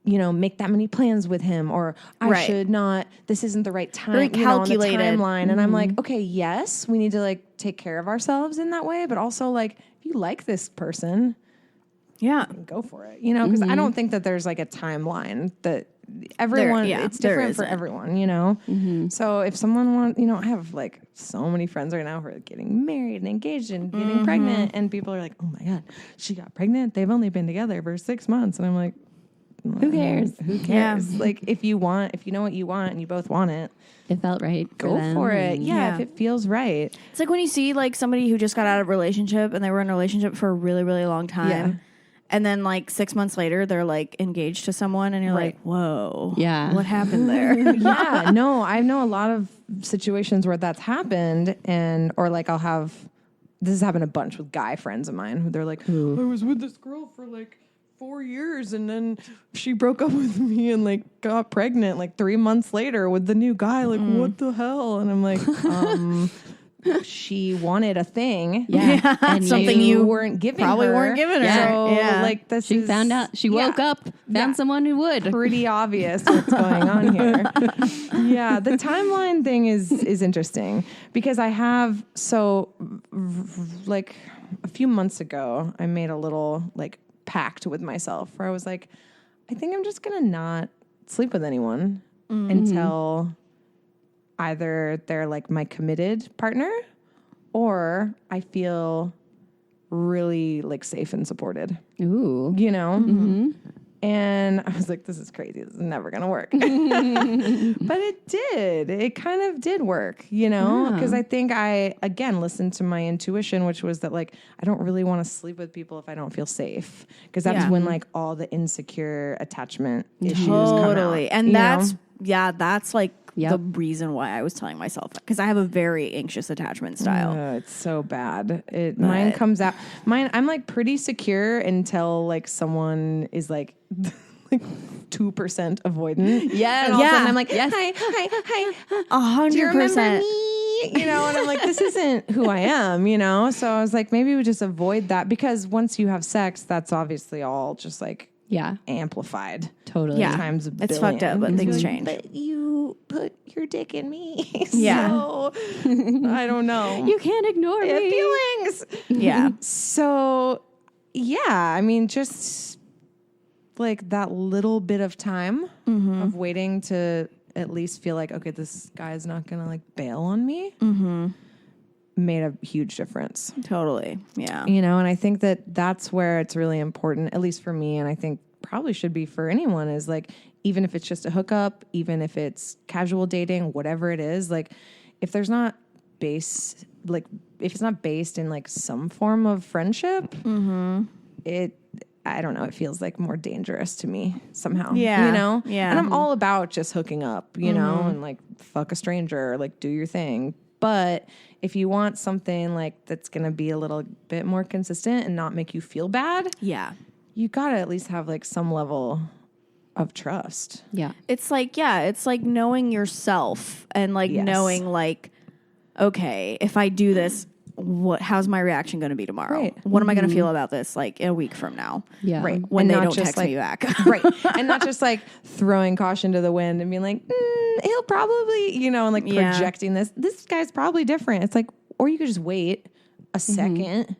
you know, make that many plans with him or I should not, this isn't the right time, Very calculated. You know, on the timeline. And I'm like, okay, yes, we need to like take care of ourselves in that way, but also like if you like this person, go for it, you know, because I don't think that there's like a timeline that everyone, it's different for everyone, you know? So if someone wants, you know, I have like so many friends right now who are getting married and engaged and getting pregnant and people are like, oh my God, she got pregnant. They've only been together for 6 months. And I'm like, who cares? Who cares? Like if you know what you want and you both want it, It felt right. go for it. Yeah, if it feels right. It's like when you see like somebody who just got out of a relationship and they were in a relationship for a really, really long time. Yeah. And then like 6 months later, they're like engaged to someone and you're like, whoa. Yeah. What happened there? Yeah, no, I know a lot of situations where that's happened or like this has happened a bunch with guy friends of mine who they're like, I was with this girl for like 4 years and then she broke up with me and like got pregnant like 3 months later with the new guy. Like, what the hell? And I'm like, she wanted a thing. Yeah. And something you weren't giving probably her. weren't giving her. So like this She found out. She woke up, found someone who would. Pretty obvious what's going on here. Yeah, the timeline thing is interesting because I have like a few months ago I made a little like pact with myself where I was like, I think I'm just gonna not sleep with anyone until either they're like my committed partner or I feel really like safe and supported. Ooh. You know? And I was like, this is crazy. This is never going to work. But it did. It kind of did work, you know? Because I think I, again, listened to my intuition, which was that, like, I don't really want to sleep with people if I don't feel safe. Because that's when, like, all the insecure attachment issues come out. And that's, like, Yep. the reason why I was telling myself that. Because I have a very anxious attachment style. It's so bad. Mine comes out. I'm like pretty secure until like someone is like 2% avoidant. Yeah, and all of a sudden I'm like, Yes. hi. 100%. Do you remember me? You know, and I'm like, this isn't who I am, you know? So I was like, maybe we just avoid that because once you have sex, that's obviously all just like amplified. Totally. Yeah. Times a billion. It's fucked up, but things change. But you put your dick in me. Yeah. So I don't know. You can't ignore me. Feelings. Yeah. So, yeah, I mean, just like that little bit of time of waiting to at least feel like, okay, this guy is not going to like bail on me made a huge difference. Totally. Yeah. You know, and I think that that's where it's really important, at least for me, and I think probably should be for anyone, is like, even if it's just a hookup, even if it's casual dating, whatever it is, like if there's not if it's not based in like some form of friendship, I don't know, it feels like more dangerous to me somehow. Yeah. You know? Yeah. And I'm all about just hooking up, you know, and like fuck a stranger, like do your thing. But if you want something like that's going to be a little bit more consistent and not make you feel bad, you got to at least have like some level of trust. Yeah. It's like knowing yourself and like knowing like, okay, if I do this, how's my reaction going to be tomorrow? Right. What am I going to feel about this like a week from now? Yeah. Right. When And they not don't just, text like, me back. Right. And not just like throwing caution to the wind and being like, he'll probably, you know, and like Yeah. projecting this guy's probably different. It's like, or you could just wait a second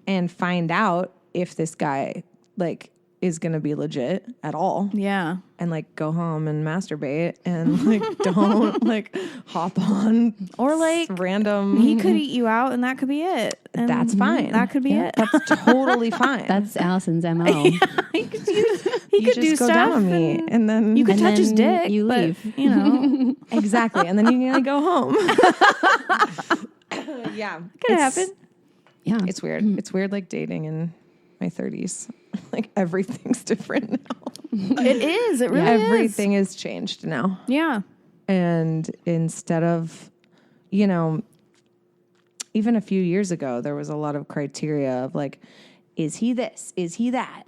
and find out if this guy like is going to be legit at all. Yeah. And like go home and masturbate and like don't like hop on Or like random. he could eat you out and that could be it. And That's fine. That could be it. That's totally fine. That's Allison's MO. he could do, he you could just do go stuff down on me and then you could And touch his then dick. you but, leave. You know, exactly. And then you can like go home. Yeah. could happen. Yeah. It's weird. It's weird like dating in my 30s. Like everything's different now. It is. It really is. Everything is changed now. Yeah. And instead of, you know, even a few years ago, there was a lot of criteria of like, is he this? Is he that?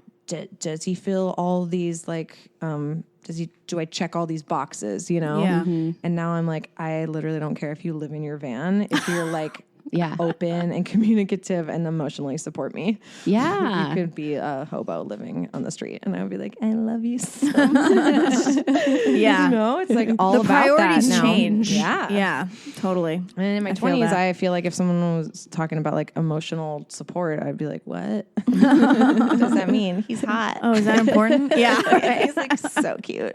Does he fill all these like, do I check all these boxes, you know? Yeah. And now I'm like, I literally don't care if you live in your van, if you're like Yeah. open and communicative and emotionally support me. Yeah. You could be a hobo living on the street and I would be like, I love you so much. Yeah. You know, it's like all The about priorities that now. change. Yeah. Yeah. Totally. And in my I feel 20s, that. I feel like if someone was talking about like emotional support, I'd be like, what? What does that mean? He's hot. Oh, is that important? Yeah. He's like so cute.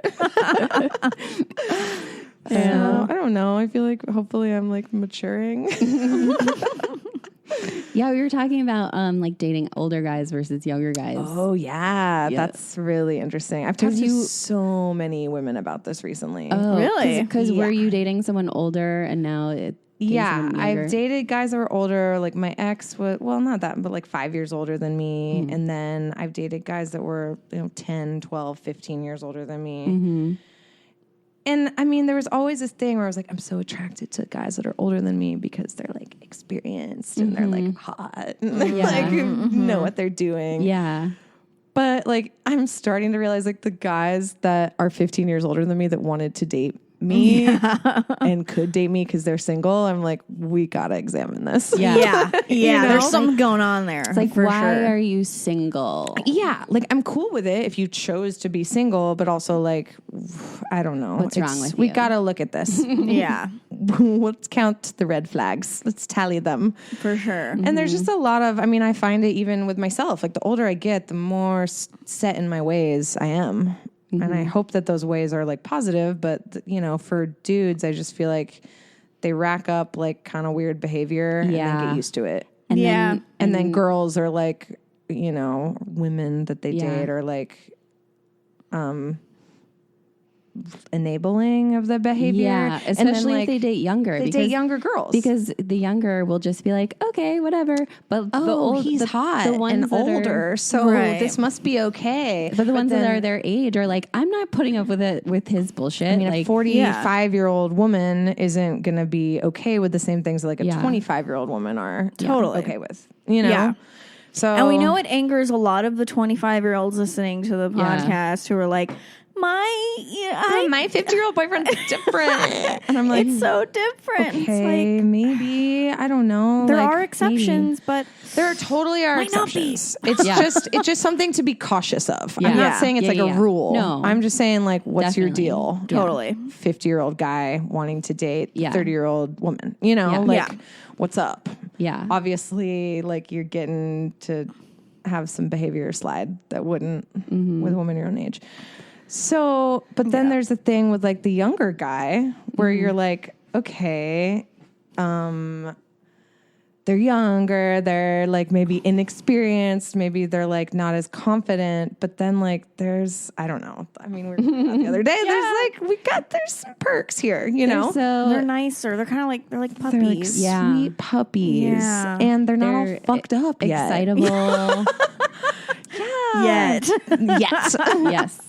So, I don't know. I feel like hopefully I'm like maturing. Yeah, we were talking about like dating older guys versus younger guys. Oh yeah, that's really interesting. I've talked to you- so many women about this recently. Really? Because were Yeah. you dating someone older and now dating Yeah, someone younger? I've dated guys that were older. Like my ex was, well, not that, but like 5 years older than me. And then I've dated guys that were, 10, 12, 15 years older than me. And I mean, there was always this thing where I was like, I'm so attracted to guys that are older than me because they're like experienced and they're like hot and they like know what they're doing. Yeah. But like, I'm starting to realize like the guys that are 15 years older than me that wanted to date me and could date me because they're single, I'm like, we gotta examine this. Yeah. Yeah. Yeah. know? There's something going on there. It's like, for why sure. are you single? Yeah, like I'm cool with it if you chose to be single, but also like, I don't know. What's wrong with We you? gotta look at this. Yeah. Let's count the red flags. Let's tally them. For sure. And there's just a lot of, I mean, I find it even with myself. Like the older I get, the more set in my ways I am. And I hope that those ways are like positive, but for dudes, I just feel like they rack up like kind of weird behavior and Yeah. then get used to it. And Yeah. then, And then girls are like, women that they Yeah. date are like, enabling of the behavior. yeah, And then, especially like, if they date younger. they date younger girls. Because the younger will just be like, okay, whatever. But the old, he's hot the ones and that are- older, so Right. this must be okay. But the ones that then- are their age are like, I'm not putting up with it with his bullshit. I mean, like, a 45-year-old woman isn't going to be okay with the same things that like a Yeah. 25-year-old woman are Totally. okay with, you know? Yeah. So, And we know it angers a lot of the 25-year-olds listening to the Yeah. podcast who are like, my 50-year-old boyfriend's different. And I'm like, it's so different. It's okay, like, maybe, I don't know. there like, are exceptions, but There totally are Might not be. exceptions. It's Yeah. it's just something to be cautious of. Yeah. I'm not Yeah. saying it's Yeah, like yeah, a yeah. rule. No. I'm just saying like, what's your Definitely. deal? totally. 50-year-old guy wanting to date Yeah. 30-year-old woman. You know, Yeah. like Yeah. what's up? yeah. Obviously, like you're getting to have some behavior slide that wouldn't with a woman your own age. So, but then there's a thing with like the younger guy where you're like, okay, they're younger, they're like maybe inexperienced, maybe they're like not as confident, but then like there's, I don't know. I mean, we were talking about the other day, there's some perks here, you know? So They're nicer. They're kind of like, they're like They're like puppies. Yeah. sweet puppies, Yeah. and they're not all They're fucked up yet. excitable. Yet. Yes. Yes.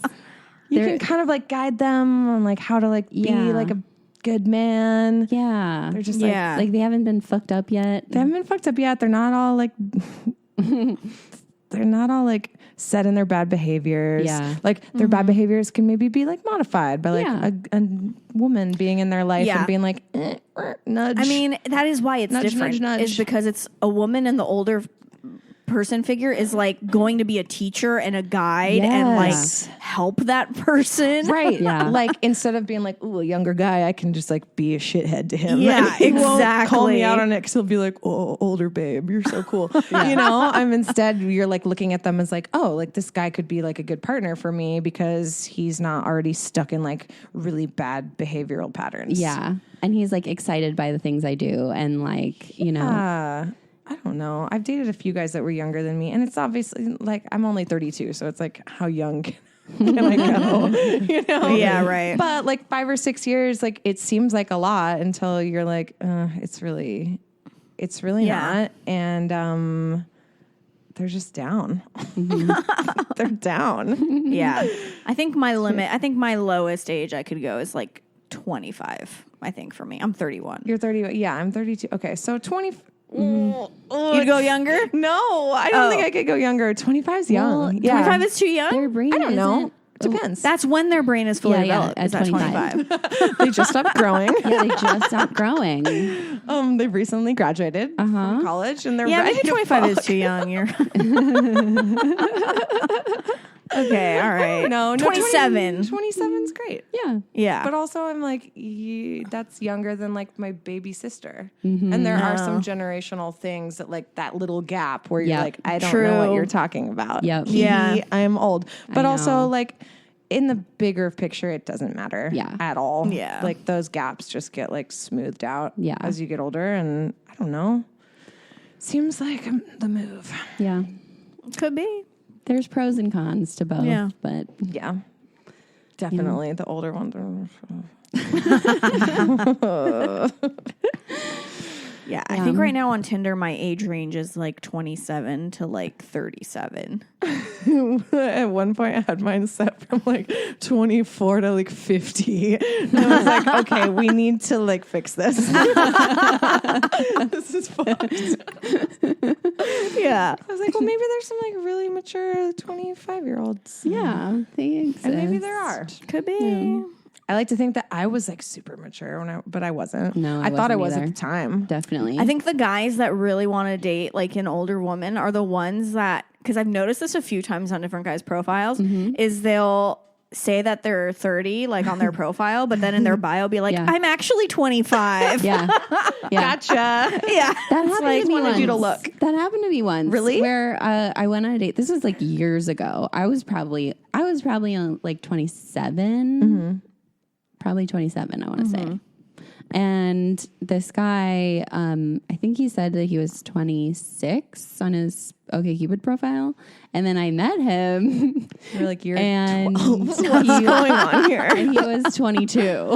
You They're- can kind of like guide them on like how to like Yeah. be like a good man. Yeah. They're just Yeah. Like they haven't been fucked up yet. they haven't been fucked up yet. They're not all like they're not all like set in their bad behaviors. Yeah. Like their bad behaviors can maybe be like modified by like Yeah. a woman being in their life Yeah. and being like, nudge. I mean, that is why it's Nudge, different. nudge, nudge. Is because it's a woman and the older person figure is like going to be a teacher and a guide and like Yes. help that person. right. Yeah. Like instead of being like, ooh, a younger guy, I can just like be a shithead to him. Yeah, He won't call exactly. me out on it because he'll be like, oh, older babe, you're so cool. You know, I'm instead, you're like looking at them as like, oh, like this guy could be like a good partner for me because he's not already stuck in like really bad behavioral patterns. Yeah. And he's like excited by the things I do. And like, you know, I don't know. I've dated a few guys that were younger than me, and it's obviously like I'm only 32, so it's like how young can I go? You know? Yeah, right. But like 5 or 6 years, like it seems like a lot until you're like, it's really not, and they're just down. They're down. Yeah. I think my lowest age I could go is like 25, I think, for me. I'm 31. You're 30. Yeah, I'm 32. Okay, so 20. You'd go younger? No, I don't think I could go younger. 25 is young. Well, yeah. 25 is too young? their brain I don't know. isn't- Depends. That's when their brain is fully Yeah, yeah, developed. at Is that 25. 25? They just stopped growing. Yeah, they just stopped growing. They've recently graduated from college, and they're Yeah, ready maybe to 25 is fuck. too young. You're okay, all right. No, 27. 27's great. Yeah. Yeah. But also, I'm like, that's younger than like my baby sister. And there are some generational things that like that little gap where you're Yep. like, I don't know what True. you're talking about. Yep. Yeah. I am old. But I also, know. like, in the bigger picture, it doesn't matter Yeah. at all. Yeah. Like, those gaps just get like smoothed out Yeah. as you get older. And I don't know. Seems like the move. Yeah. Could be. There's pros and cons to both. Yeah. But Yeah. Definitely. The older ones are. Yeah, I think right now on Tinder, my age range is like 27 to like 37. At one point, I had mine set from like 24 to like 50. And I was like, okay, we need to like fix this. This is fucked. Yeah. I was like, well, maybe there's some like really mature 25-year-olds. yeah, they exist. And maybe there are. Could be. I like to think that I was like super mature but I wasn't. No, I thought I wasn't was at either. the time. Definitely. I think the guys that really want to date like an older woman are the ones that, because I've noticed this a few times on different guys' profiles, is they'll say that they're 30 like on their profile, but then in their bio be like, Yeah. I'm actually 25. Yeah. Yeah. Gotcha. Yeah. That happened like, to me wanted once. you to look. That happened to me once. Really? Where I went on a date. This was like years ago. I was probably on like 27. Probably 27, I want to say. And this guy, I think he said that he was 26 on his OkCupid profile. And then I met him. You're like, you're And 12. What's going on here? And he was 22. Whoa.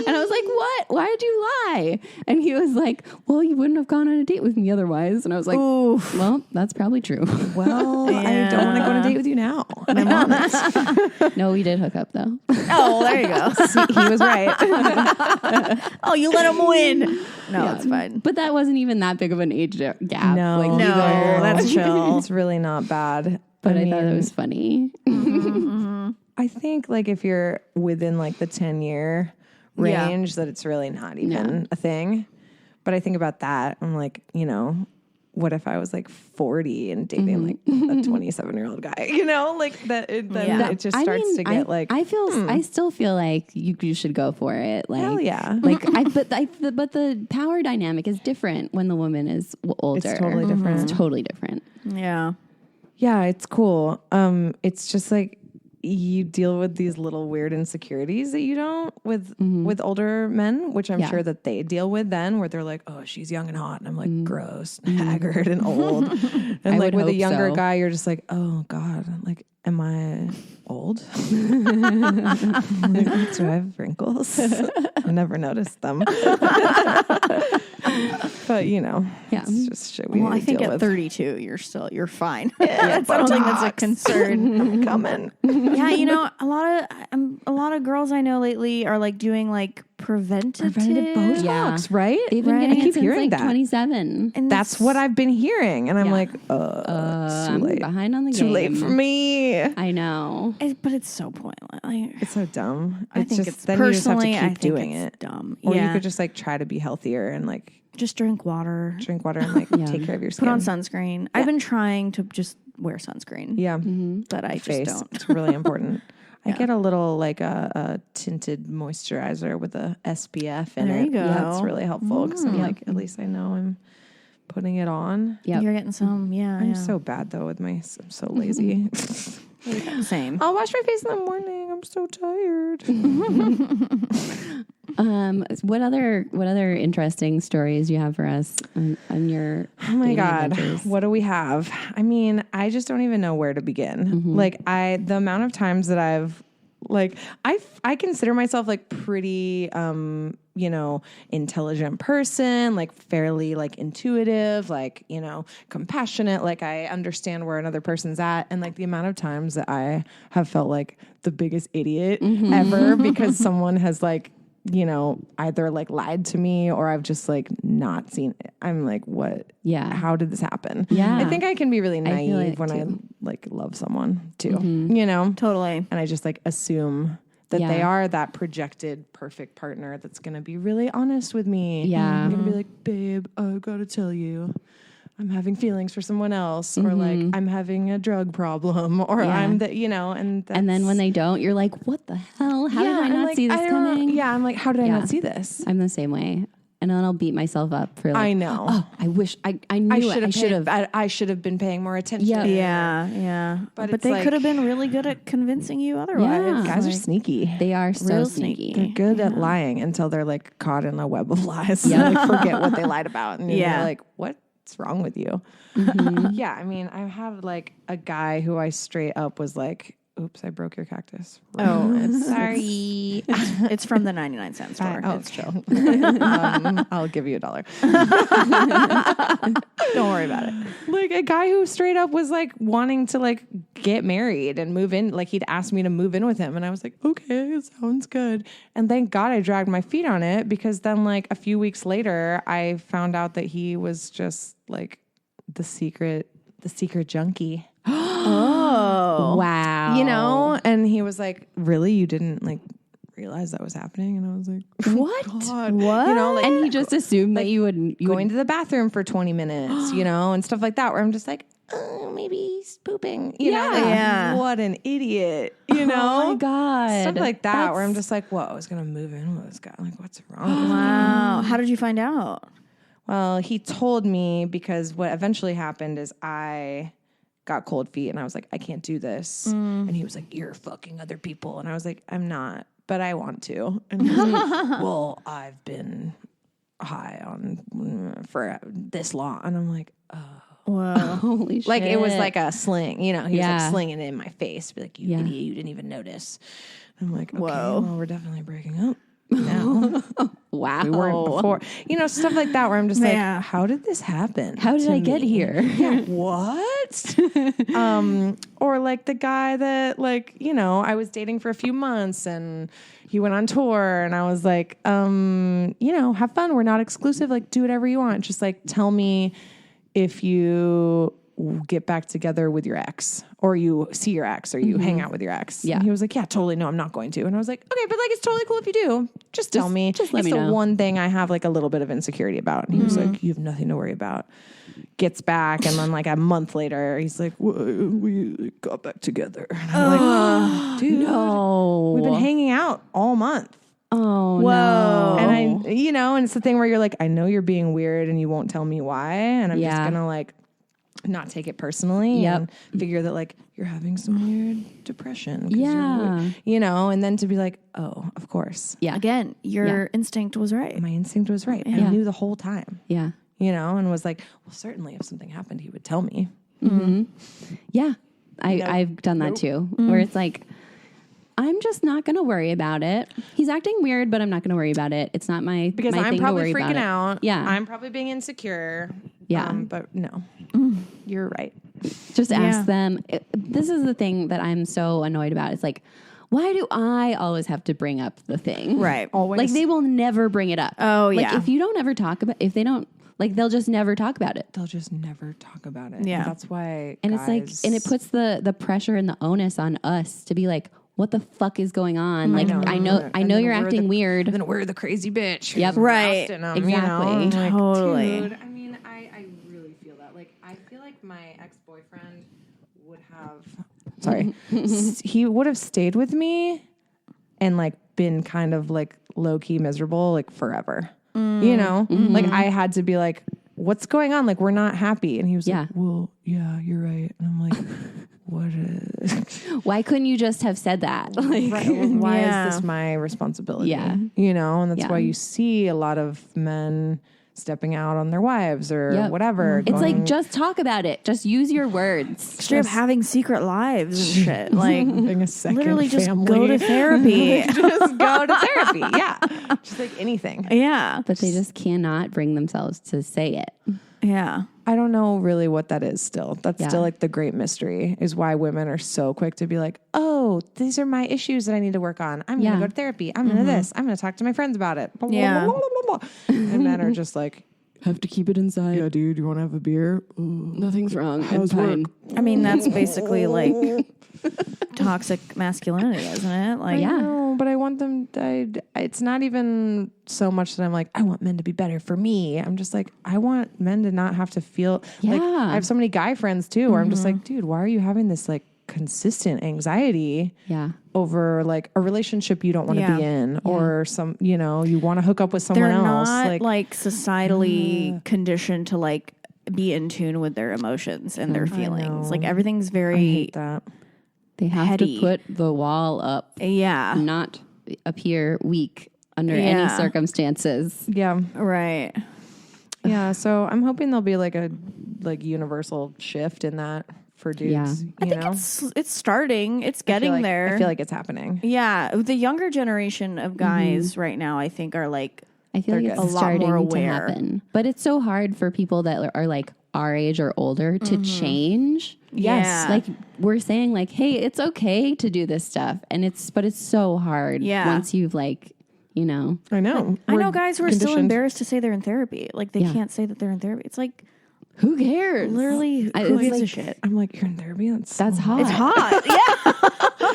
And I was like, what? Why did you lie? And he was like, well, you wouldn't have gone on a date with me otherwise. And I was like, Oof. well, that's probably true. Well, I don't want to go on a date with you now. And I'm honest. No, we did hook up though. Oh, there you go. See, he was right. Oh, you let him win. No, it's fine. But that wasn't even that big of an age gap. No. Like, No, No, either. that's chill. It's really not bad. But I thought it was funny. I think like if you're within like the 10-year Yeah. range, that it's really not even a thing. But I think about that. I'm like, you know, what if I was like 40 and dating like a 27-year-old guy? You know, like that. It just starts to get like. I still feel like you should go for it. Like, Hell yeah. Like but the power dynamic is different when the woman is older. It's totally different. It's totally different. Yeah. Yeah, it's cool. It's just like you deal with these little weird insecurities that you don't with older men, which I'm sure that they deal with then, where they're like, oh, she's young and hot, and I'm like gross, and haggard and old. And I like would with a hope younger so. guy, you're just like, oh God, like, am I old? Like, do I have wrinkles? I never noticed them. But you know, Yeah. it's just shit we Well, I need to think deal at with. 32, you're fine. I don't think that's a concern. I'm coming. Yeah, you know, a lot of girls I know lately are like doing like preventative Botox, Yeah. right? They've been Right. getting I it keep since hearing like that. 27. And That's what I've been hearing, and I'm like, it's too I'm late. behind on the Too game. late for me. I know. but it's so pointless. Like, It's so dumb. I It's think just it's then you just have to personally, I keep think doing it's it, dumb. or you Yeah. could just like try to be healthier and like Just drink water. drink water and like take care of your skin. Put on sunscreen. I've been trying to just wear sunscreen. Yeah, But I face. just don't. It's really important. I get a little like a tinted moisturizer with a SPF in There it. you go. That's really helpful because I'm like, at least I know I'm putting it on. Yep. You're getting some, I'm so bad though with I'm so lazy. same. I'll wash my face in the morning. I'm so tired. What other interesting stories do you have for us on your Oh my dating God. adventures? What do we have? I mean, I just don't even know where to begin. Like the amount of times that I've like, I consider myself like pretty, intelligent person, like fairly like intuitive, like, compassionate. Like I understand where another person's at. And like the amount of times that I have felt like the biggest idiot ever because someone has like, either like lied to me or I've just like not seen it. I'm like, what? Yeah. How did this happen? Yeah. I think I can be really feel naive it when I too. like love someone too, Totally. and I just like assume that they are that projected perfect partner that's going to be really honest with me. Yeah. I'm going to be like, babe, I got to tell you, I'm having feelings for someone else, or like I'm having a drug problem, or I'm the, and then when they don't, you're like, what the hell? How did I not see this coming? Yeah, I'm like, how did I not see this? I'm the same way. And then I'll beat myself up for like, I know. Oh, I wish I knew it. I should have. I should have been paying more attention. Yeah. Yeah. But But it's they like- could have been really good at convincing you otherwise. Yeah. Guys are Like, sneaky. They are so Real sneaky. sneaky. They're good at lying until they're like caught in a web of lies. Yeah, like forget what they lied about, and Yeah. you're like, what's wrong with you? Yeah, I mean, I had like a guy who I straight up was like, "Oops, I broke your cactus." Oh, Sorry. it's from the 99-cent store. It's chill. I'll give you $1. Don't worry about it. Like a guy who straight up was like wanting to like get married and move in. Like he'd asked me to move in with him, and I was like, okay, it sounds good. And thank God I dragged my feet on it, because then like a few weeks later, I found out that he was just like the secret junkie. Oh. Wow. And he was like, really, you didn't like realize that was happening? And I was like, What? God. What? Like, And he just assumed that you wouldn't. going to the bathroom for 20 minutes, and stuff like that, where I'm just like, oh, maybe he's pooping. You know? Like, Yeah. what an idiot, Oh my God. Stuff like that, where I'm just like, whoa, I was going to move in with this guy. Like, what's wrong with me? Wow. How did you find out? Well, he told me, because what eventually happened is I got cold feet and I was like, I can't do this. And he was like, you're fucking other people. And I was like, I'm not, but I want to. And he was like, well, I've been high on for this long. And I'm like, oh. Whoa. Holy shit. Like it was like a sling, he was Yeah. like slinging it in my face. Be like, you idiot, you didn't even notice. I'm like, okay, Whoa. well, we're definitely breaking up now. wow. We weren't before. Stuff like that, where I'm just Yeah. like, how did this happen? How did to I get me? here? Yeah, what? Or like the guy that I was dating for a few months and he went on tour, and I was like, have fun. We're not exclusive. Like, do whatever you want. Just like tell me if you get back together with your ex, or you see your ex, or you hang out with your ex. Yeah. And he was like, yeah, totally. No, I'm not going to. And I was like, okay, but like, it's totally cool if you do. Just tell me. just let it's me the know. one thing I have like a little bit of insecurity about. And he was like, you have nothing to worry about. Gets back, and then like a month later, he's like, we got back together. And I'm like, dude, No. we've been hanging out all month. Oh, Whoa. no. And and it's the thing where you're like, I know you're being weird and you won't tell me why. And I'm just Yeah. gonna like not take it personally and figure that like you're having some weird depression. 'Cause Yeah. and then to be like, oh, of course. Yeah. Again, your instinct was right. My instinct was right. Yeah. I knew the whole time, Yeah. and was like, well, certainly if something happened, he would tell me. Yeah. I've done that too, where it's like, I'm just not going to worry about it. He's acting weird, but I'm not going to worry about it. It's not my Because my I'm thing probably to worry freaking about out. It. Yeah. I'm probably being insecure. Yeah. But no, you're right. Just Yeah. ask them. This is the thing that I'm so annoyed about. It's like, why do I always have to bring up the thing? Right. Always. Like they will never bring it up. Oh, like, yeah. if you don't ever talk about, if they don't, like they'll just never talk about it. They'll just never talk about it. Yeah. And that's why And guys, it's like, and it puts the pressure and the onus on us to be like, what the fuck is going on? Like, I know And then you're we're acting weird. Then we're the crazy bitch. Yep. who's Right. roasting 'em, Exactly. You know? I'm like, Totally. dude, I mean, I really feel that. Like, I feel like my ex-boyfriend would have, sorry, he would have stayed with me and like been kind of like low-key miserable like forever. You know? Like I had to be like, what's going on? Like, we're not happy. And he was like, well, yeah, you're right. And I'm like, what is... Why couldn't you just have said that? Like, Why Yeah. is this my responsibility? Yeah. You know, and that's Yeah. why you see a lot of men stepping out on their wives or Yep. whatever. it's like, just talk about it. Just use your words. Straight up having secret lives and shit. Like, having a second literally just family. go to therapy. Just go to therapy. Yeah. Just like anything. Yeah. But they just cannot bring themselves to say it. Yeah. I don't know really what that is still. That's Yeah. still like the great mystery is why women are so quick to be like, oh, these are my issues that I need to work on. I'm going Yeah. to go to therapy. I'm going to this. I'm going to talk to my friends about it. Blah, blah, Yeah. blah, blah, blah, blah. And men are just like, Have to keep it inside. yeah, dude, you want to have a beer? Nothing's wrong. How's I'm fine. I mean, that's basically like toxic masculinity, isn't it? Like, Yeah. No, but I want them. It's not even so much that I'm like, I want men to be better for me. I'm just like, I want men to not have to feel like Yeah. I have so many guy friends too, where I'm just like, dude, why are you having this like consistent anxiety Yeah. over like a relationship you don't want to Yeah. be in or some, you know, you want to hook up with someone they're else. not like societally conditioned to like be in tune with their emotions and their feelings. Like everything's I very, hate that. They have Heady. to put the wall up, yeah, not appear weak under any Yeah. circumstances. Yeah. right. Yeah. So I'm hoping there'll be like a like universal shift in that for dudes. Yeah. I think it's starting. It's getting there. I feel like it's happening. Yeah, the younger generation of guys right now, I think, are like, I feel like They're it's good. A lot starting more to aware. happen. But it's so hard for people that are like our age or older to change. Yeah. Like we're saying like, hey, it's okay to do this stuff. And it's so hard Yeah. once you've like, you know. I know. I know guys who are still conditioned. embarrassed to say they're in therapy. Like they Yeah. can't say that they're in therapy. It's like Who cares? literally, I- who it's gives a like- shit? I'm like, you're in therapy? That's hot. It's hot. Yeah,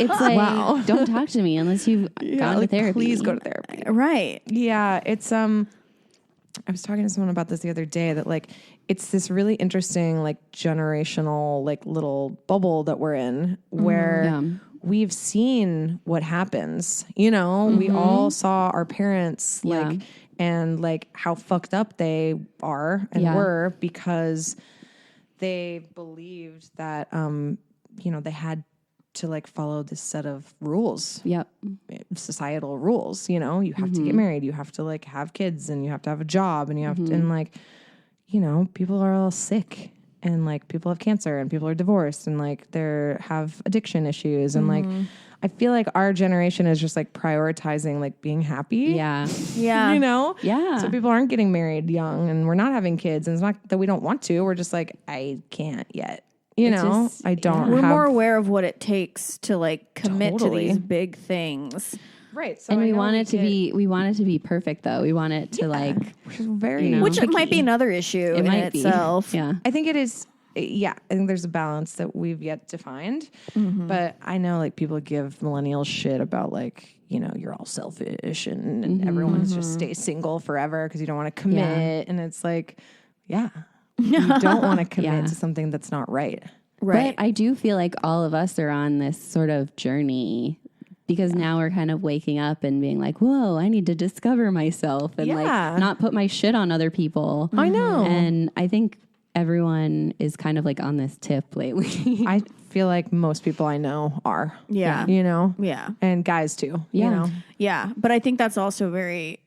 It's like, don't talk to me unless you've gone to like, therapy. please go to therapy. right. Yeah, it's I was talking to someone about this the other day that like it's this really interesting like generational like little bubble that we're in where Yeah. we've seen what happens. You know, we all saw our parents like and like how fucked up they are and Yeah. were because they believed that you know, they had to like follow this set of rules, Yep. societal rules. You know, you have to get married, you have to like have kids, and you have to have a job, and you have to, and like, you know, people are all sick, and like people have cancer, and people are divorced, and like they have addiction issues, and like I feel like our generation is just like prioritizing like being happy. Yeah. Yeah. You know? Yeah. So people aren't getting married young, and we're not having kids, and it's not that we don't want to. We're just like, I can't yet. You know, just- I don't. We're have, more aware of what it takes to like commit Totally. to these big things. right. So And I we know want it to get- be perfect, though. We want it to like, which is very, you know, Which picky. might be another issue in might be. itself. Yeah. I think it is. Yeah, I think there's a balance that we've yet to find. But I know like people give millennials shit about like, you know, you're all selfish and everyone's just stay single forever because you don't want to commit. And it's like, yeah, you don't want to commit Yeah. to something that's not right. Right. But I do feel like all of us are on this sort of journey because now we're kind of waking up and being like, whoa, I need to discover myself and Yeah. like not put my shit on other people. I know. And I think everyone is kind of like on this tip lately. I feel like most people I know are. Yeah. You know? Yeah. And guys too. Yeah. You know? Yeah. But I think that's also very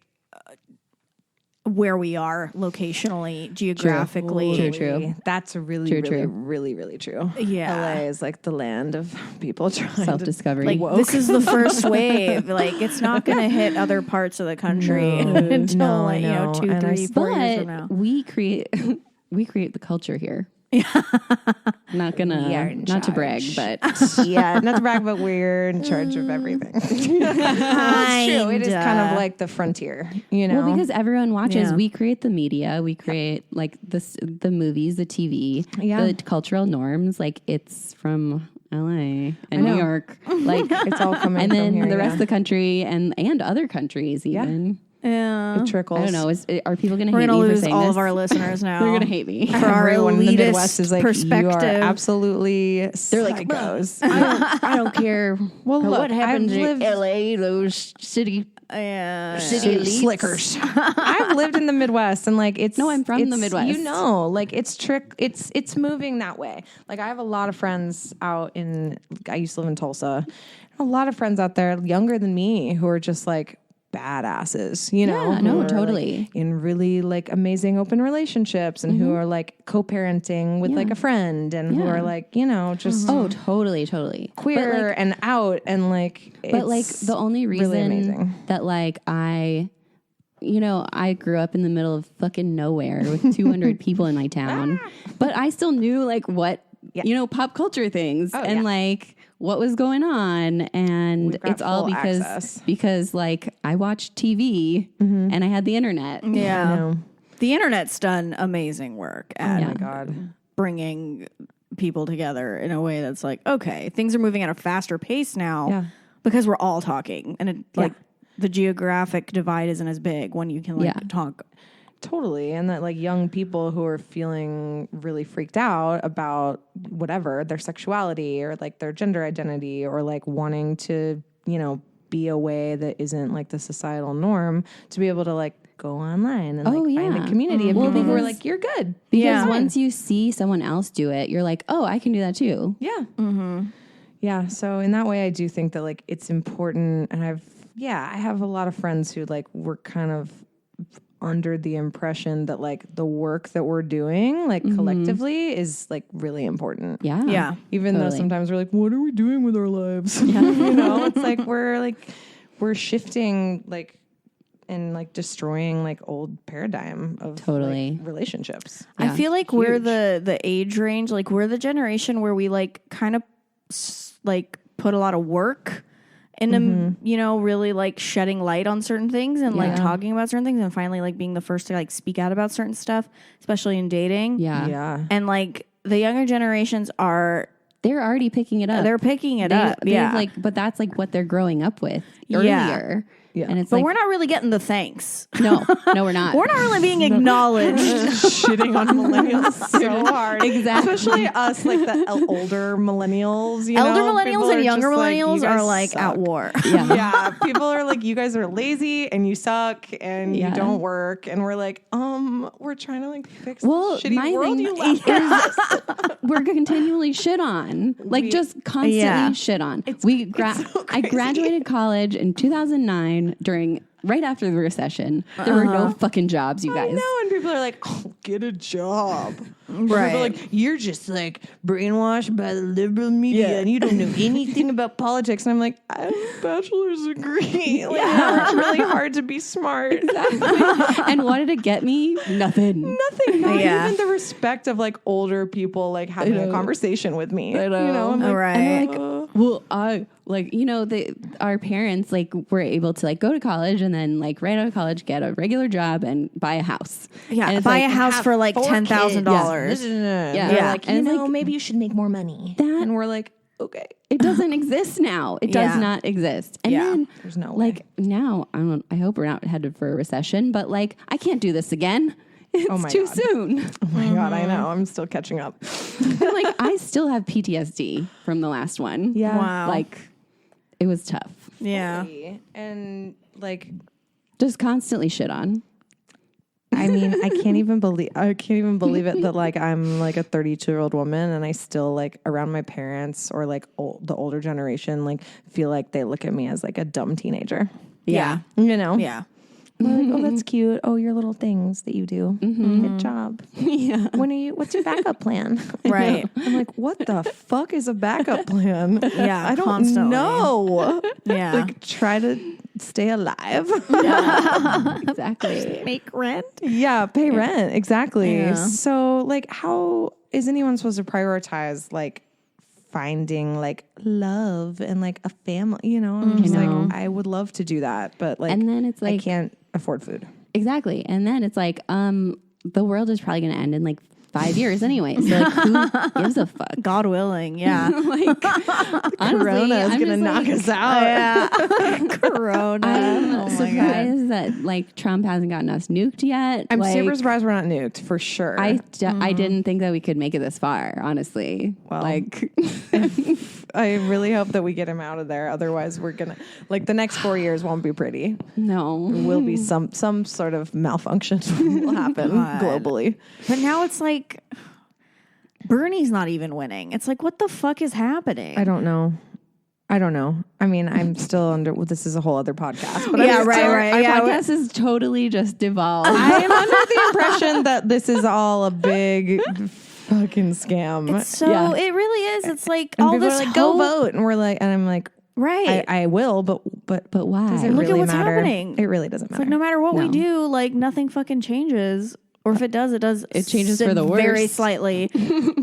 where we are locationally, geographically. True. That's really, True, really, true. really, really true. Yeah. LA is like the land of people trying to Self-discovery. Like this is the first wave. Like it's not going to hit other parts of the country until No, like, I know. 2, And 3, 4 years but from now. we create the culture here. Not to brag, but Yeah, not to brag, but we're in charge of everything. It's true. It is kind of like the frontier, you know? well, because everyone watches, Yeah. we create the media, we create like the movies, the TV, Yeah. the cultural norms. Like it's from LA and New York, like It's all coming and from then here, the rest yeah. of the country and other countries even. Yeah. It trickles. I don't know. Are people going to We're hate going to me for lose saying all this? of our listeners now. They're going to hate me. For our Everyone in the elitist Midwest is like, perspective. you are absolutely They're like, psychos. I don't care. Well, look, what happens I've in lived- LA, those city City elites. slickers. I've lived in the Midwest, and like it's No, I'm from the it's- Midwest. You know, like it's moving that way. Like I have a lot of friends out in. I used to live in Tulsa. A lot of friends out there younger than me who are just like badasses, you know? Yeah, no, who are, totally. like, in really like amazing open relationships and who are like co-parenting with like a friend and who Yeah. are like, you know, just Oh, totally. queer and out and like But like it's the only really reason amazing. that like I grew up in the middle of fucking nowhere with 200 people in my town, but I still knew like what, pop culture things and like what was going on. And We've got it's all full because, access. like I watched TV and I had the internet. Yeah. No. The internet's done amazing work at Oh my God. bringing people together in a way that's like, okay, things are moving at a faster pace now Yeah. because we're all talking. And it, like the geographic divide isn't as big when you can like talk. Totally. And that like young people who are feeling really freaked out about whatever, their sexuality or like their gender identity or like wanting to, be a way that isn't like the societal norm, to be able to like go online and like find a community of people who are like, you're good. Because once you see someone else do it, you're like, oh, I can do that too. Yeah. Mm-hmm. Yeah. So in that way, I do think that like it's important. And I have a lot of friends who like were kind of under the impression that like the work that we're doing like collectively is like really important. Yeah. Yeah. Even though sometimes we're like, what are we doing with our lives? It's like we're shifting like and like destroying like old paradigm of like, relationships. I feel like we're the age range, like we're the generation where we like kind of like put a lot of work into, really like shedding light on certain things and like talking about certain things and finally like being the first to like speak out about certain stuff, especially in dating. Yeah. Yeah. And like the younger generations They're already picking it up. they're picking it up. Yeah. Like, but that's like what they're growing up with earlier. Yeah. And it's But like, we're not really getting the thanks. no, we're not. We're not really being acknowledged. Shitting on millennials so hard. Exactly. Especially us, like the older millennials. Elder People millennials are and younger just like, millennials "You guys are like suck." at war. Yeah, people are like, you guys are lazy and you suck and you don't work. And we're like, we're trying to like fix the shitty world you left us. We're continually shit on, like just constantly shit on. I graduated college in 2009 right after the recession. There were no fucking jobs, you guys. I know, and people are like, oh, get a job. Right. People are like, you're just like brainwashed by the liberal media and you don't know anything about politics. And I'm like, I have a bachelor's degree. Like, it's really hard to be smart. And what did it get me? Nothing. Nothing. Not even the respect of like older people like having a conversation with me. I know. I'm like, Right. And they're like, well, our parents like were able to like go to college and then like right out of college get a regular job and buy a house. Yeah, and it's buy like, a house for like $10,000. Yeah. Yeah. They're like, And it's like, maybe you should make more money. and we're like, okay. it doesn't exist now. It does not exist. And then There's no way. like now, I hope we're not headed for a recession, but like I can't do this again. It's too soon. Oh my God, I know. I'm still catching up. And, like I still have PTSD from the last one. Yeah. Wow. Like it was tough. Yeah. And like, Just constantly shit on. I mean, I can't even believe it that like I'm like a 32-year-old woman and I still like around my parents or like the older generation like feel like they look at me as like a dumb teenager. Yeah. You know? Yeah. They're like, oh, that's cute. Oh, your little things that you do. Good job. Yeah. What's your backup plan? Right. I'm like, what the fuck is a backup plan? Yeah. I don't constantly. know. Yeah. Like try to stay alive. Exactly. Make rent. Yeah, pay rent. Exactly. Yeah. So, like, how is anyone supposed to prioritize, like, finding, like, love and, like, a family? You know, I'm just like, I would love to do that, but, like, And then it's like, I can't afford food. Exactly. And then it's like, the world is probably going to end in like 5 years anyway. So like, who gives a fuck? God willing, yeah. Like, honestly, Corona is I'm going to just knock like, us out. Yeah. Corona. I'm Oh my God. surprised that like Trump hasn't gotten us nuked yet. I'm like, super surprised we're not nuked, for sure. I didn't think that we could make it this far, honestly. Well, like, I really hope that we get him out of there. Otherwise, we're going to, like, the next 4 years won't be pretty. no. There will be some sort of malfunction will happen globally. But now it's like Bernie's not even winning. It's like, what the fuck is happening? I don't know. I mean, I'm still under. Well, this is a whole other podcast. But Yeah, I'm right, still- right. Our Yeah, podcast is totally just devolved. I am under the impression that this is all a big fucking scam. So Yeah. it really is. It's like and all people this are like, go hope- vote, and we're like, and I'm like, Right. I will, but why? does it Look at really what's matter? happening. It really doesn't It's matter. like no matter what we No. do, like nothing fucking changes. Or if it does, it does. It changes for the worse. Very slightly.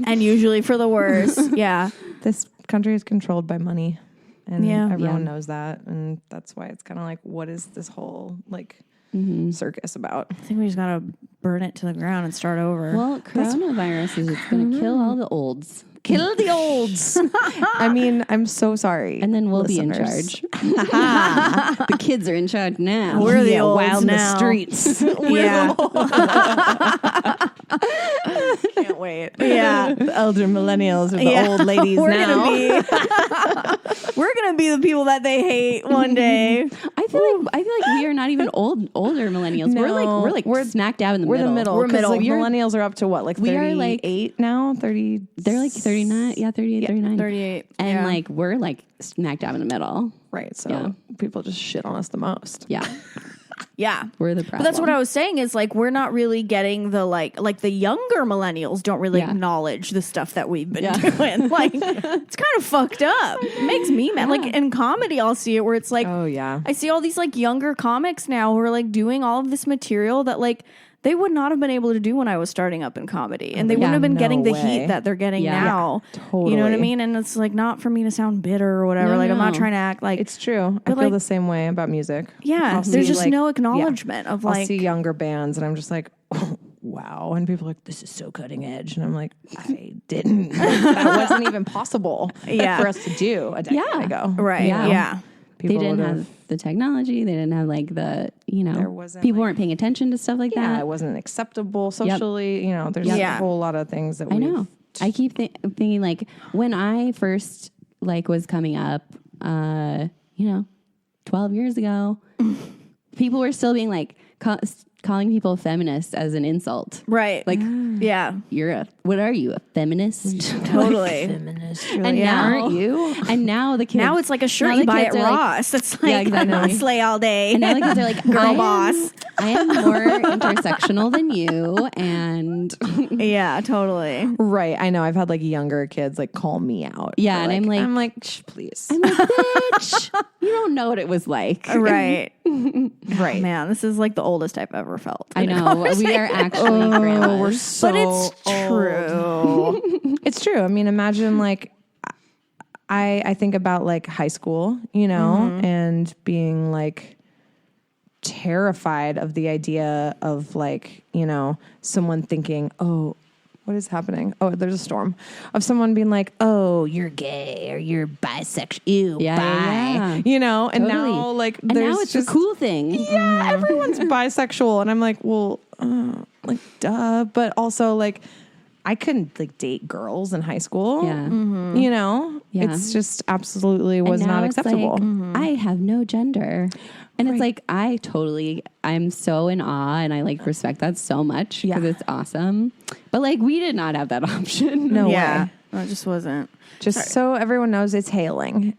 And usually for the worse. Yeah. This country is controlled by money, and Yeah. everyone knows that, and that's why it's kind of like, what is this whole like circus about? I think we just gotta burn it to the ground and start over. Well, coronavirus is it's going to kill all the olds. Kill the olds. I mean, I'm so sorry. And then we'll listeners. be in charge. The kids are in charge now. We're the olds wild in now. the streets. Yeah. Can't wait. Yeah. The elder millennials are the Yeah. old ladies we're now. We're gonna be the people that they hate one day. I feel like we are not even older millennials. No, we're smack dab in the We're middle. the middle. We're 'cause, middle. Like, You're- millennials are up to what, like We are, 38 now? 30. They're like 39, 38, 39. 38. And yeah. like we're like smack dab in the middle. Right. So Yeah. people just shit on us the most. Yeah. yeah. We're the problem. But that's what I was saying is like we're not really getting the like the younger millennials don't really Yeah. acknowledge the stuff that we've been Yeah. doing. Like it's kind of fucked up. It makes me mad. Like in comedy, I'll see it where it's like Oh, yeah. I see all these like younger comics now who are like doing all of this material that like they would not have been able to do when I was starting up in comedy, and they wouldn't have been no getting the way. heat that they're getting Yeah. now. Yeah, You know what I totally. mean? And it's like not for me to sound bitter or whatever. No, like I'm not no. trying to act like It's true. I But, feel like- the same way about music. yeah. I'll There's see, just like- no acknowledgement of I'll like see younger bands and I'm just like, oh, wow. And people are like, this is so cutting edge. And I'm like, I didn't. That wasn't even possible Yeah. for us to do a decade ago. right. Yeah. Yeah. they People didn't would've- have the technology. They didn't have like the, There wasn't, people like- weren't paying attention to stuff like Yeah, that. it wasn't acceptable socially. You know, there's Yeah. a whole lot of things that I we know. I keep thinking like when I first like was coming up, 12 years ago, people were still being like calling people feminists as an insult. Right. Like yeah. what are you, a feminist? Totally. And Yeah. now, Aren't you? And now the kids. Now it's like a shirt now you the buy kids at are like- Ross. It's like Yeah, exactly. slay all day. And now the kids are like, Girl I boss. I am more intersectional than you, and yeah, totally. Right. I know. I've had like younger kids like call me out. Yeah, for, and I'm like, Shh, please. I'm like, bitch, you don't know what it was like. Right. right. Man, this is like the oldest I've ever felt. I know we are actually grandmas. We're so But it's old. true. It's true. I mean, imagine like I think about like high school, you know, and being like terrified of the idea of like, you know, someone thinking, oh, what is happening? Oh, there's a storm. Of someone being like, oh, you're gay or you're bisexual. Ew, Yeah, bi. yeah. You know, and Totally. now like And there's now it's just a cool thing. yeah, everyone's bisexual. And I'm like, well, like, duh. But also, like, I couldn't, like, date girls in high school. Yeah. You know? Yeah. It's just absolutely And was now not it's acceptable. like, I have no gender. And it's like, I'm so in awe and I like respect that so much because Yeah. it's awesome. But like, we did not have that option. No yeah. way. No, it just wasn't. Just so everyone knows it's hailing.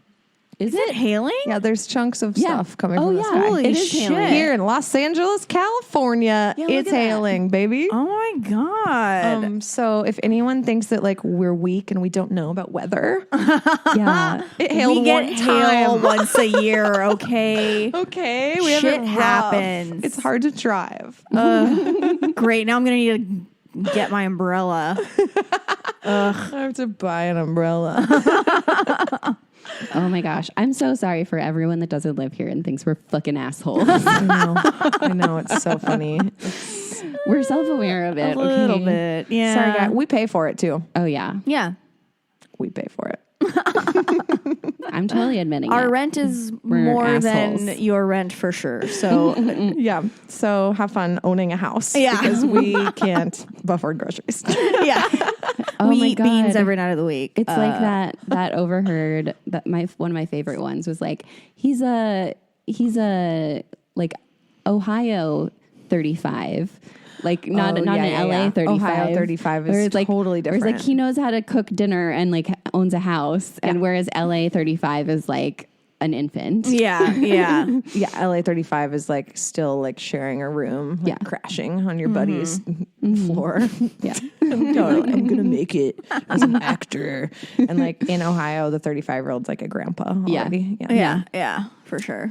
Is it hailing? Yeah, there's chunks of stuff coming from the yeah. sky. Holy It is shit. hailing. Here in Los Angeles, California, look it's at that. hailing, baby. Oh my God. So if anyone thinks that like we're weak and we don't know about weather, Yeah. it hailed we get one hail time. once a year, okay? Okay, we Shit have it rough. happens. It's hard to drive. Great. Now I'm going to need to get my umbrella. I have to buy an umbrella. Oh my gosh. I'm so sorry for everyone that doesn't live here and thinks we're fucking assholes. I know. It's so funny. We're self-aware of it. A little okay? bit. Yeah. Sorry, guys. We pay for it too. Oh yeah. Yeah. We pay for it. I'm totally admitting Our it. rent is We're more than assholes. your rent for sure. So, Yeah. So have fun owning a house. Yeah. Because we can't afford groceries. yeah. Oh we my eat beans God. every night of the week. It's like that overheard that one of my favorite ones was like he's a like Ohio 35. Like not an LA 35. Ohio 35 is Whereas, like, totally whereas, different. like he knows how to cook dinner and like owns a house, and whereas LA 35 is like an infant. Yeah. Yeah. Yeah, LA 35 is like still like sharing a room, like crashing on your buddy's floor. Yeah. Totally. I'm gonna make it as an actor. And like in Ohio, the 35-year-old's like a grandpa already. Yeah. Yeah. For sure.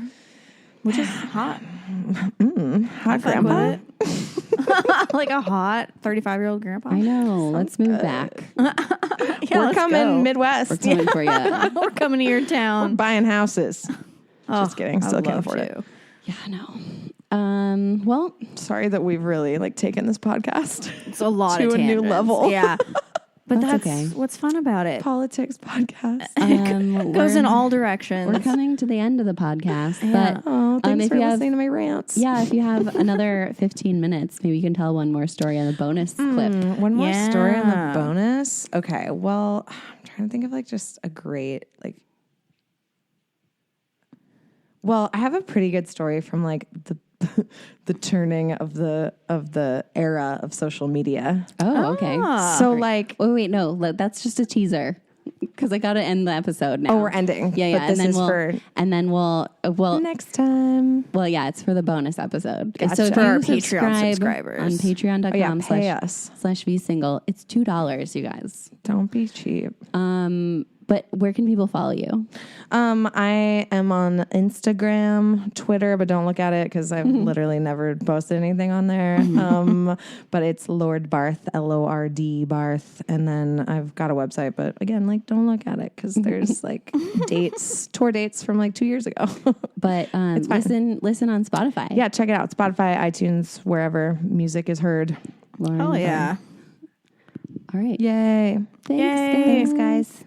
Which is hot. Hot grandpa. Like a hot 35-year-old grandpa. I know. Let's move back. Yeah, We're let's coming go. Midwest. We're coming for you. We're coming to your town. Buying houses. Just kidding. Still can't afford it. Yeah, no. Well, Sorry that we've really like taken this podcast It's a lot to of a new tangents. level. Yeah. But That's that's okay. what's fun about it. Politics podcast. Goes in we're- all directions. We're coming to the end of the podcast, Yeah. but Oh, thanks if for you have, listening to my rants. yeah, if you have another 15 minutes, maybe you can tell one more story on the bonus clip. One more story on Yeah. the bonus. Okay. Well, I'm trying to think of like just a great like. Well, I have a pretty good story from like the turning of the era of social media. Oh, okay. So like, Wait, no, that's just a teaser because I got to end the episode now. oh, we're ending. Yeah, yeah, But this is for next next time. Well, yeah, it's for the bonus episode. Gotcha. So if For you our Patreon subscribe subscribers. on patreon.com Oh yeah, pay us. /vsingle, it's $2, you guys. Don't be cheap. But where can people follow you? I am on Instagram, Twitter, but don't look at it because I've literally never posted anything on there. But it's Lord Barth, LORD Barth. And then I've got a website, but again, like don't look at it because there's like tour dates from like 2 years ago. But listen on Spotify. Yeah, check it out. Spotify, iTunes, wherever music is heard. Lauren Oh, Barth. yeah. All right. Yay. Thanks. Yay. Thanks, guys.